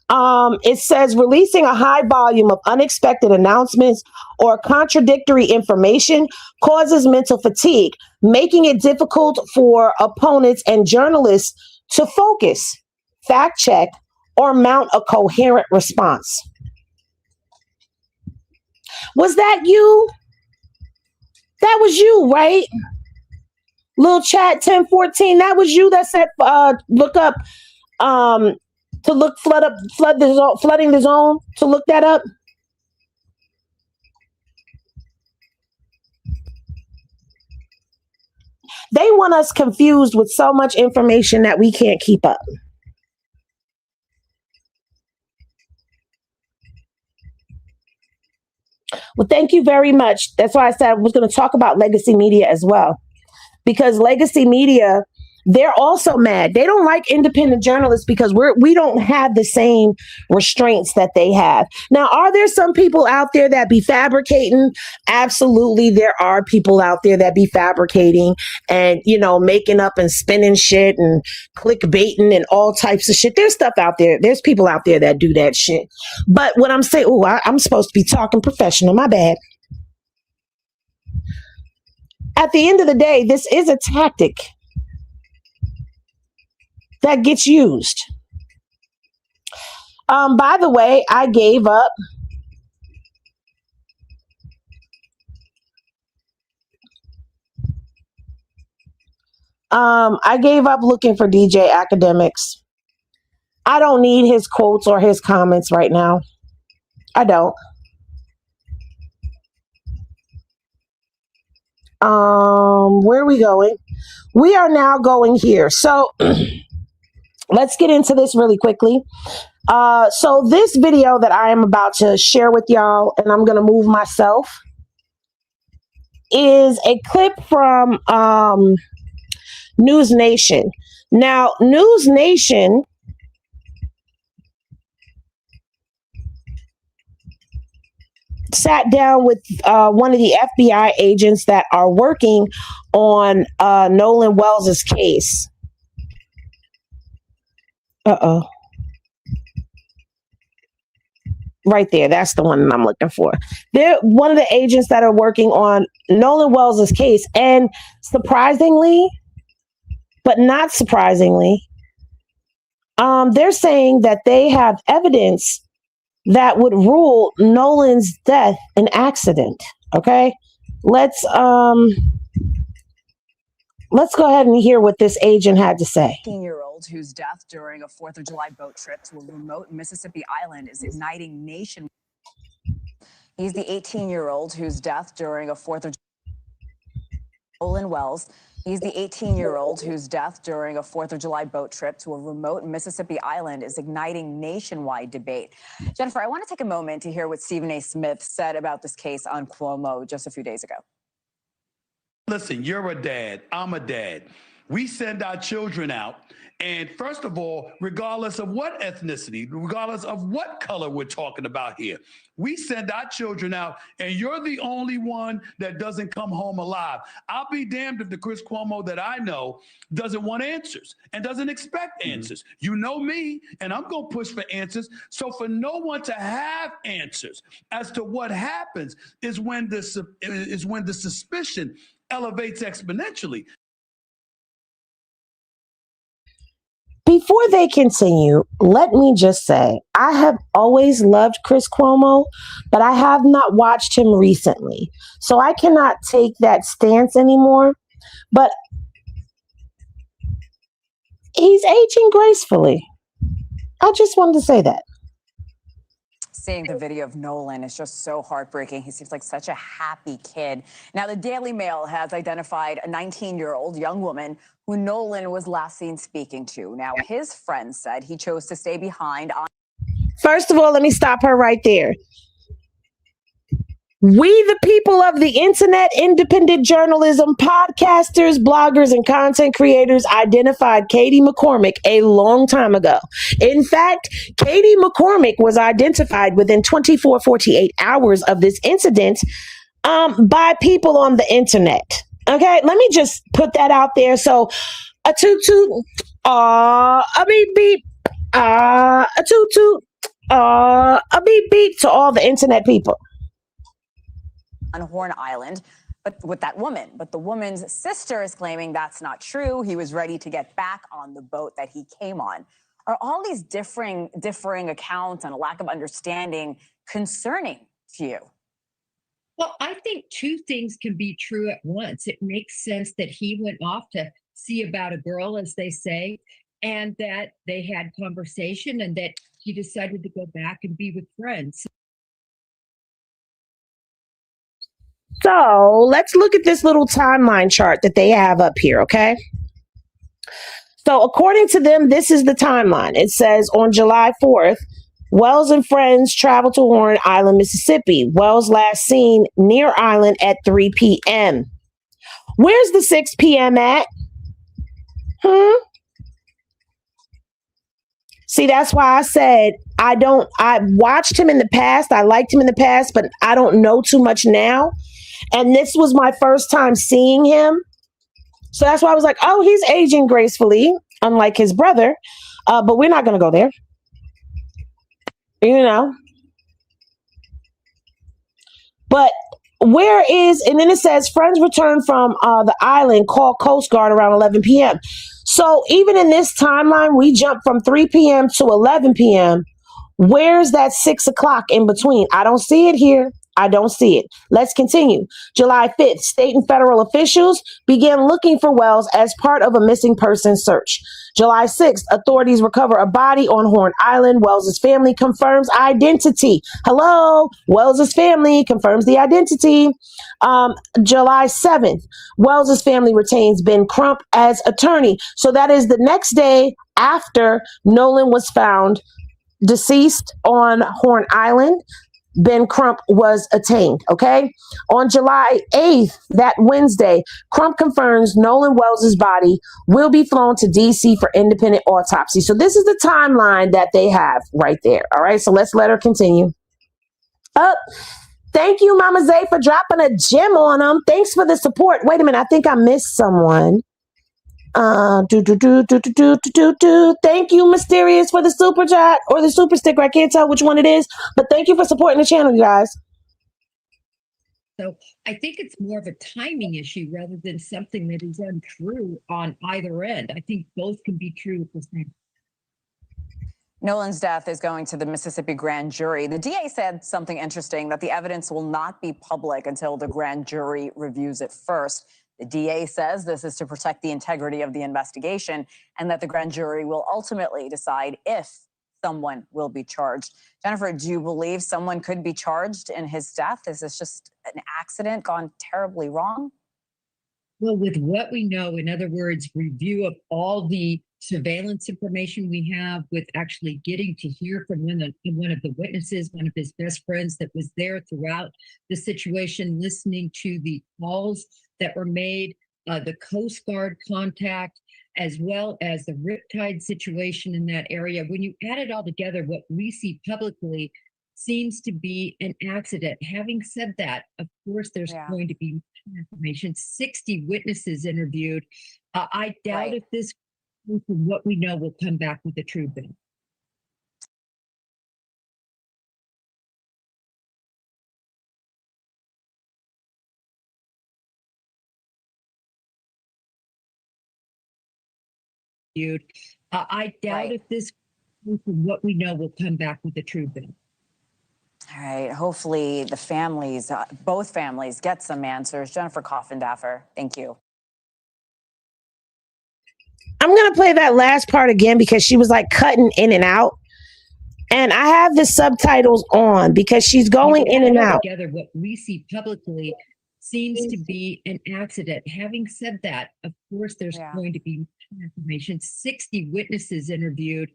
E: It says releasing a high volume of unexpected announcements or contradictory information causes mental fatigue, making it difficult for opponents and journalists to focus, fact check, or mount a coherent response. Was that you? That was you, right? Little chat 1014, that was you that said look up to look flooding the zone, to look that up. They want us confused with so much information that we can't keep up. Well, thank you very much. That's why I said I was going to talk about legacy media as well. Because legacy media, they're also mad. They don't like independent journalists because we don't have the same restraints that they have. Now, are there some people out there that be fabricating? Absolutely, there are people out there that be fabricating and, making up and spinning shit and clickbaiting and all types of shit. There's stuff out there. There's people out there that do that shit. But what I'm saying, I'm supposed to be talking professional. My bad. At the end of the day, this is a tactic that gets used. By the way, I gave up. I gave up looking for DJ Academics. I don't need his quotes or his comments right now. I don't. Where are we going? We are now going here. So let's get into this really quickly. So this video that I am about to share with y'all, and I'm going to move myself, is a clip from News Nation. Now, News Nation sat down with one of the FBI agents that are working on Nolan Wells's case. Right there. That's the one that I'm looking for. They're one of the agents that are working on Nolan Wells's case. And surprisingly, but not surprisingly, they're saying that they have evidence that would rule Nolan's death an accident. Okay, let's go ahead and hear what this agent had to say.
O: 18-year-old whose death during a 4th of July boat trip to a remote Mississippi island is igniting nation. He's the 18-year-old whose death during a 4th of Nolan Wells. He's the 18-year-old whose death during a 4th of July boat trip to a remote Mississippi island is igniting nationwide debate. Jennifer, I want to take a moment to hear what Stephen A. Smith said about this case on Cuomo just a few days ago.
P: Listen, you're a dad. I'm a dad. We send our children out. And first of all, regardless of what ethnicity, regardless of what color we're talking about here, we send our children out, and you're the only one that doesn't come home alive. I'll be damned if the Chris Cuomo that I know doesn't want answers and doesn't expect answers. You know me, and I'm going to push for answers. So for no one to have answers as to what happens is when the suspicion elevates exponentially.
E: Before they continue, let me just say, I have always loved Chris Cuomo, but I have not watched him recently. So I cannot take that stance anymore. But he's aging gracefully. I just wanted to say that.
O: Seeing the video of Nolan is just so heartbreaking. He seems like such a happy kid. Now, the Daily Mail has identified a 19-year-old young woman who Nolan was last seen speaking to. Now, his friend said he chose to stay behind on...
E: First of all, let me stop her right there. We, the people of the internet, independent journalism, podcasters, bloggers, and content creators identified Katie McCormick a long time ago. In fact, Katie McCormick was identified within 48 hours of this incident by people on the internet. Okay, let me just put that out there. So a toot toot, a beep beep, a toot toot, a beep beep to all the internet people.
O: On Horn Island, but with that woman. But the woman's sister is claiming that's not true. He was ready to get back on the boat that he came on. Are all these differing accounts and a lack of understanding concerning to you?
Q: Well, I think two things can be true at once. It makes sense that he went off to see about a girl, as they say, and that they had conversation and that he decided to go back and be with friends.
E: So let's look at this little timeline chart that they have up here, okay? So according to them, this is the timeline. It says on July 4th, Wells and friends traveled to Horn Island, Mississippi. Wells last seen near island at 3 p.m. Where's the 6 p.m. at? See, that's why I said I watched him in the past. I liked him in the past, but I don't know too much now. And this was my first time seeing him. So that's why I was like, oh, he's aging gracefully, unlike his brother. But we're not going to go there. You know. But where is, and then it says, friends returned from the island, called Coast Guard around 11 p.m. So even in this timeline, we jump from 3 p.m. to 11 p.m. Where's that 6 o'clock in between? I don't see it here. I don't see it. Let's continue. July 5th, state and federal officials began looking for Wells as part of a missing person search. July 6th, authorities recover a body on Horn Island. Wells's family confirms identity. Hello, Wells's family confirms the identity. July 7th, Wells's family retains Ben Crump as attorney. So that is the next day after Nolan was found deceased on Horn Island. Ben Crump was attainted, okay? On July 8th, that Wednesday, Crump confirms Nolan Wells' body will be flown to D.C. for independent autopsy. So this is the timeline that they have right there, all right? So let's let her continue. Thank you, Mama Zay, for dropping a gem on them. Thanks for the support. Wait a minute, I think I missed someone. Thank you, Mysterious, for the super chat or the super sticker. I can't tell which one it is, but thank you for supporting the channel, you guys.
Q: So I think it's more of a timing issue rather than something that is untrue on either end. I think both can be true at the same time.
O: Nolan's death is going to the Mississippi grand jury. The DA said something interesting, that the evidence will not be public until the grand jury reviews it first. The DA says this is to protect the integrity of the investigation and that the grand jury will ultimately decide if someone will be charged. Jennifer, do you believe someone could be charged in his death? Is this just an accident gone terribly wrong?
Q: Well, with what we know, in other words, review of all the surveillance information we have, with actually getting to hear from one of the witnesses, one of his best friends that was there throughout the situation, listening to the calls that were made, the Coast Guard contact, as well as the Riptide situation in that area. When you add it all together, what we see publicly seems to be an accident. Having said that, of course, there's going to be information. 60 witnesses interviewed. I doubt if this, from what we know, will come back with the true bill. I doubt if this, from what we know, will come back with the true bill.
O: All right. Hopefully the families, both families, get some answers. Jennifer Coffindaffer, thank you.
E: I'm going to play that last part again because she was like cutting in and out. And I have the subtitles on because she's going in and out.
Q: Together, what we see publicly seems to be an accident. Having said that, of course, there's going to be information. 60 witnesses interviewed.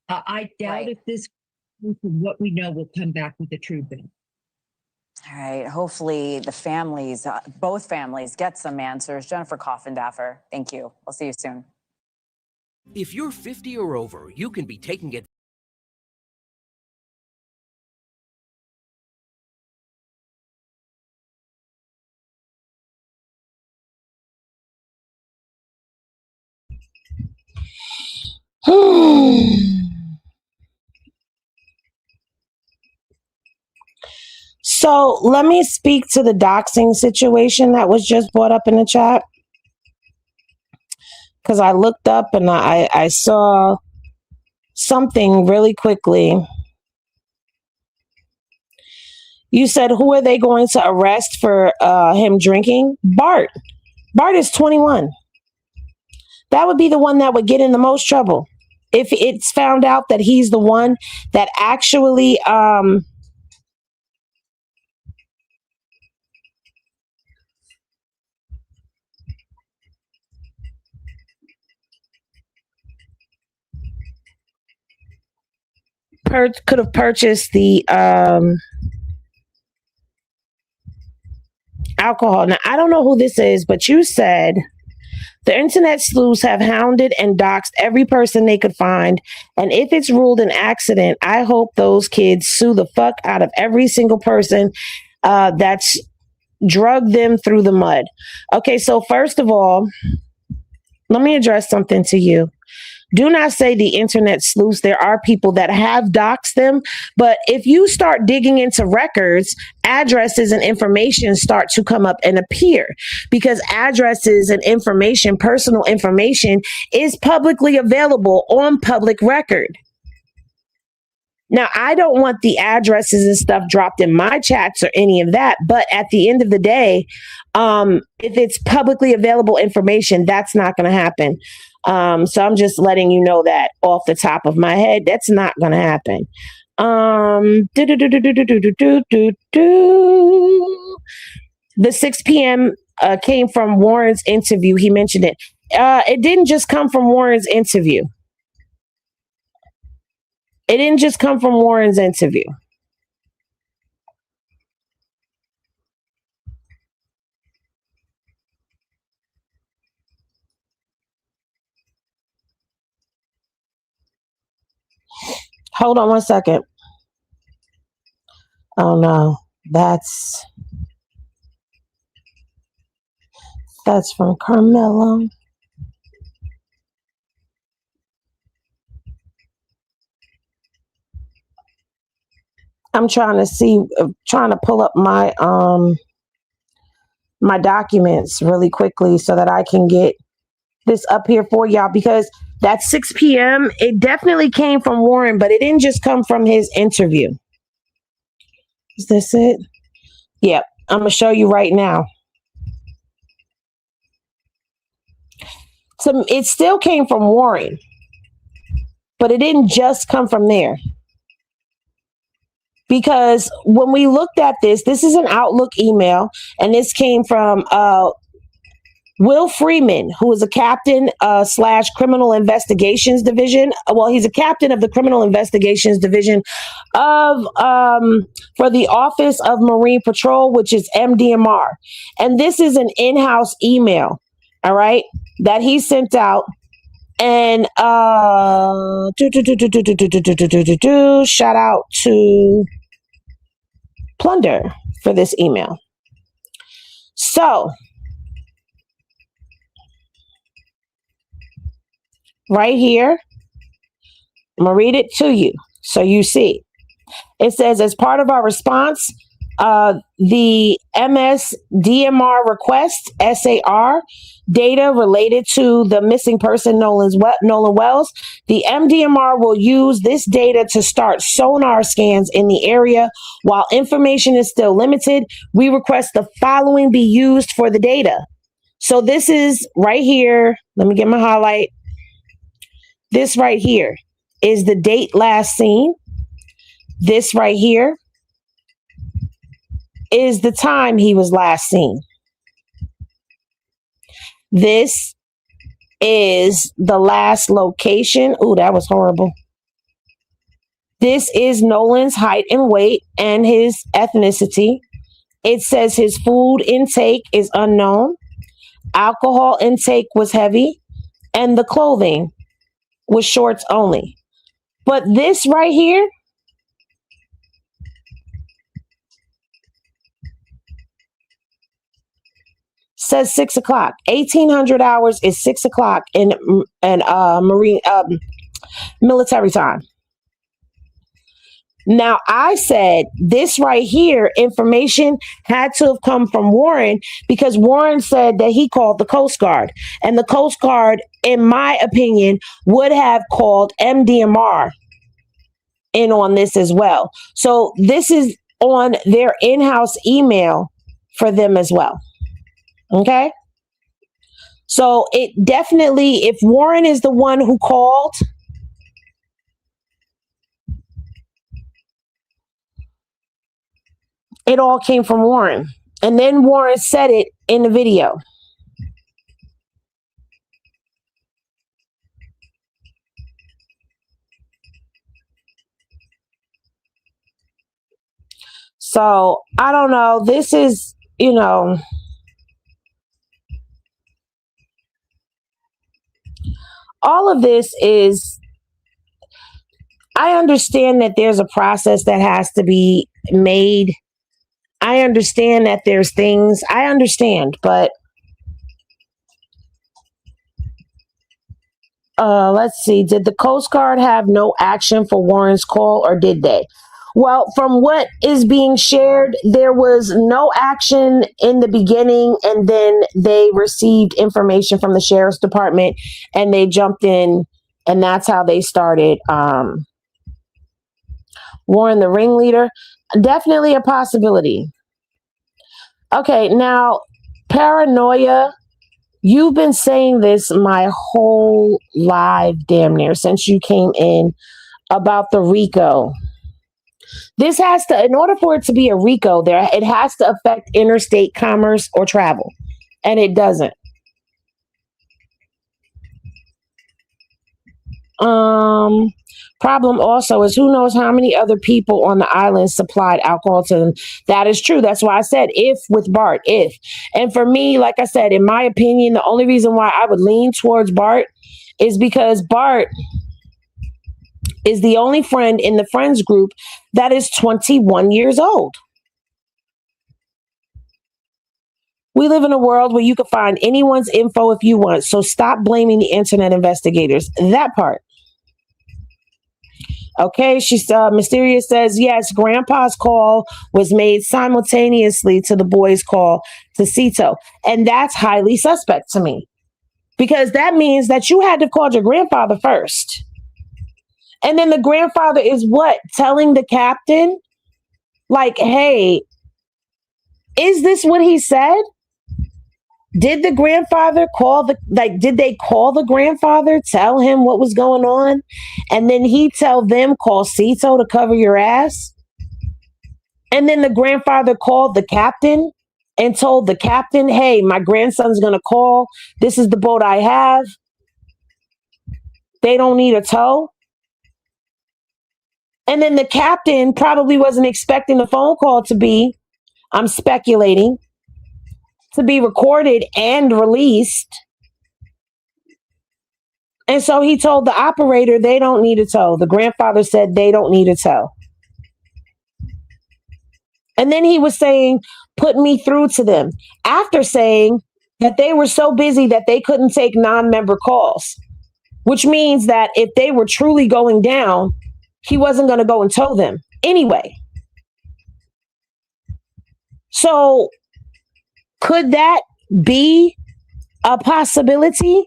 Q: I doubt if this, from what we know, will come back with the true bill.
O: All right. Hopefully the families, both families, get some answers. Jennifer Coffindaffer, thank you. I'll see you soon.
R: If you're 50 or over, you can be taking it.
E: So let me speak to the doxing situation that was just brought up in the chat. Because I looked up and I saw something really quickly. You said, who are they going to arrest for him drinking? Bart. Bart is 21. That would be the one that would get in the most trouble. If it's found out that he's the one that actually could have purchased the alcohol. Now, I don't know who this is, but you said the internet sleuths have hounded and doxed every person they could find. And if it's ruled an accident, I hope those kids sue the fuck out of every single person that's drugged them through the mud. Okay, so first of all, let me address something to you. Do not say the internet sleuths. There are people that have doxed them. But if you start digging into records, addresses and information start to come up and appear, because addresses and information, personal information, is publicly available on public record. Now, I don't want the addresses and stuff dropped in my chats or any of that. But at the end of the day, if it's publicly available information, that's not going to happen. So I'm just letting you know that off the top of my head, that's not going to happen. The 6 p.m. Came from Warren's interview. He mentioned it. It didn't just come from Warren's interview. It didn't just come from Warren's interview. Hold on one second. Oh no, That's from Carmelo. I'm trying to pull up my my documents really quickly so that I can get this up here for y'all, because that 6 p.m. it definitely came from Warren, but it didn't just come from his interview. Is this it? Yep. I'm gonna show you right now. So it still came from Warren, but it didn't just come from there. Because when we looked at this is an Outlook email, and this came from Will Freeman, who is a captain / criminal investigations division. Well, he's a captain of the criminal investigations division of for the Office of Marine Patrol, which is MDMR. And this is an in-house email, all right, that he sent out. And shout out to Plunder for this email. So right here, I'm gonna read it to you so you see. It says, as part of our response, the MSDMR request, SAR, data related to the missing person Nolan Wells, the MDMR will use this data to start sonar scans in the area. While information is still limited, we request the following be used for the data. So this is right here. Let me get my highlight. This right here is the date last seen. This right here is the time he was last seen. This is the last location. Ooh, that was horrible. This is Nolan's height and weight and his ethnicity. It says his food intake is unknown. Alcohol intake was heavy. And the clothing was shorts only. But this right here says 6 o'clock. 1800 hours is 6 o'clock in Marine military time. Now, I said this right here, information had to have come from Warren, because Warren said that he called the Coast Guard. And the Coast Guard, in my opinion, would have called MDMR in on this as well. So this is on their in-house email for them as well. Okay? So it definitely, if Warren is the one who called, it all came from Warren. And then Warren said it in the video. So I don't know. This is, all of this is, I understand that there's a process that has to be made. I understand that there's things, I understand, but let's see. Did the Coast Guard have no action for Warren's call, or did they? Well, from what is being shared, there was no action in the beginning, and then they received information from the sheriff's department and they jumped in, and that's how they started. Warren, the ringleader, definitely a possibility. Okay, now, paranoia. You've been saying this my whole live, damn near, since you came in, about the RICO. This has to, in order for it to be a RICO, it has to affect interstate commerce or travel, and it doesn't. Problem also is, who knows how many other people on the island supplied alcohol to them. That is true. That's why I said if with Bart, if. And for me, like I said, in my opinion, the only reason why I would lean towards Bart is because Bart is the only friend in the friends group that is 21 years old. We live in a world where you can find anyone's info if you want. So stop blaming the internet investigators. That part. Okay, Mysterious says, yes, Grandpa's call was made simultaneously to the boy's call to Cito. And that's highly suspect to me. Because that means that you had to call your grandfather first. And then the grandfather is what? Telling the captain, like, hey, is this what he said? Did the grandfather did they call the grandfather, tell him what was going on? And then he tell them, call Cito to cover your ass? And then the grandfather called the captain and told the captain, hey, my grandson's going to call. This is the boat I have. They don't need a tow. And then the captain probably wasn't expecting the phone call to be, I'm speculating, to be recorded and released. And so he told the operator they don't need a tow. The grandfather said they don't need a tow. And then he was saying, put me through to them, after saying that they were so busy that they couldn't take non-member calls, which means that if they were truly going down, he wasn't going to go and tow them anyway. So could that be a possibility?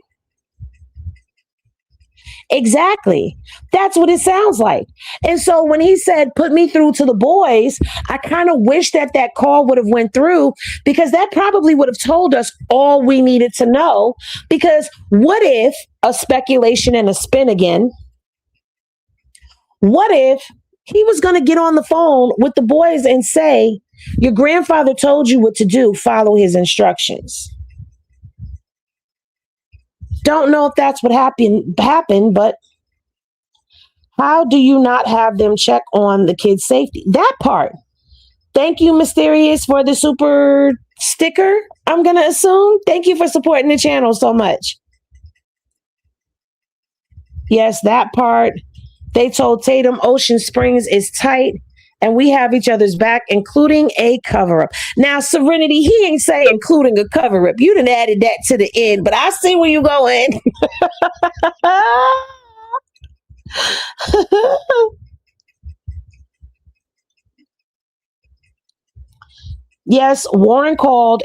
E: Exactly. That's what it sounds like. And so when he said, put me through to the boys, I kind of wish that call would have went through, because that probably would have told us all we needed to know. Because what if, a speculation and a spin again, what if he was going to get on the phone with the boys and say, your grandfather told you what to do, follow his instructions? Don't know if that's what happened, but how do you not have them check on the kid's safety? That part. Thank you, Mysterious, for the super sticker, I'm going to assume. Thank you for supporting the channel so much. Yes, that part. They told Tatum Ocean Springs is tight and we have each other's back, including a cover-up. Now, Serenity, he ain't say including a cover-up. You done added that to the end, but I see where you going. Yes, Warren called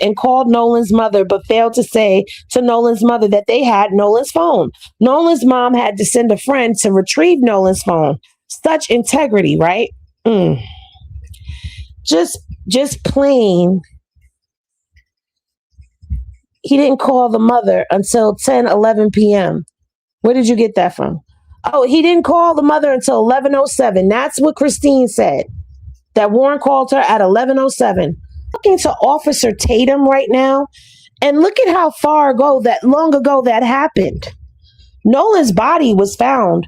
E: Nolan's mother, but failed to say to Nolan's mother that they had Nolan's phone. Nolan's mom had to send a friend to retrieve Nolan's phone. Such integrity, right? Just plain. He didn't call the mother until 10:11 p.m. Where did you get that from? Oh, he didn't call the mother until 11:07. That's what Christine said. That Warren called her at 11:07. Looking to Officer Tatum right now, and look at how long ago that happened. Nolan's body was found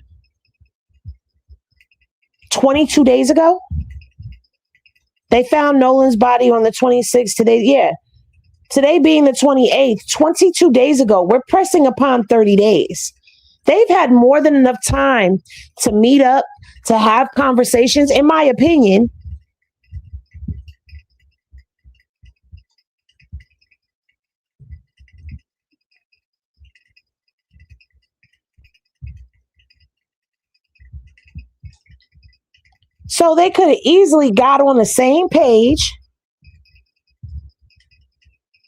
E: 22 days ago. They found Nolan's body on the 26th today. Yeah. Today being the 28th, 22 days ago. We're pressing upon 30 days. They've had more than enough time to meet up, to have conversations, in my opinion. So they could have easily got on the same page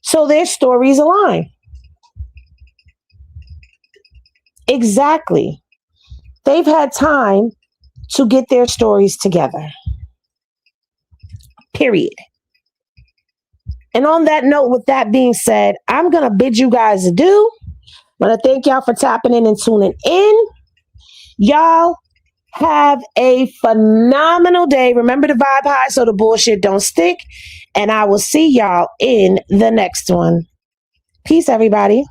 E: so their stories align. Exactly. They've had time to get their stories together. Period. And on that note, with that being said, I'm going to bid you guys adieu. I want to thank y'all for tapping in and tuning in. Y'all have a phenomenal day. Remember to vibe high so the bullshit don't stick. And I will see y'all in the next one. Peace, everybody.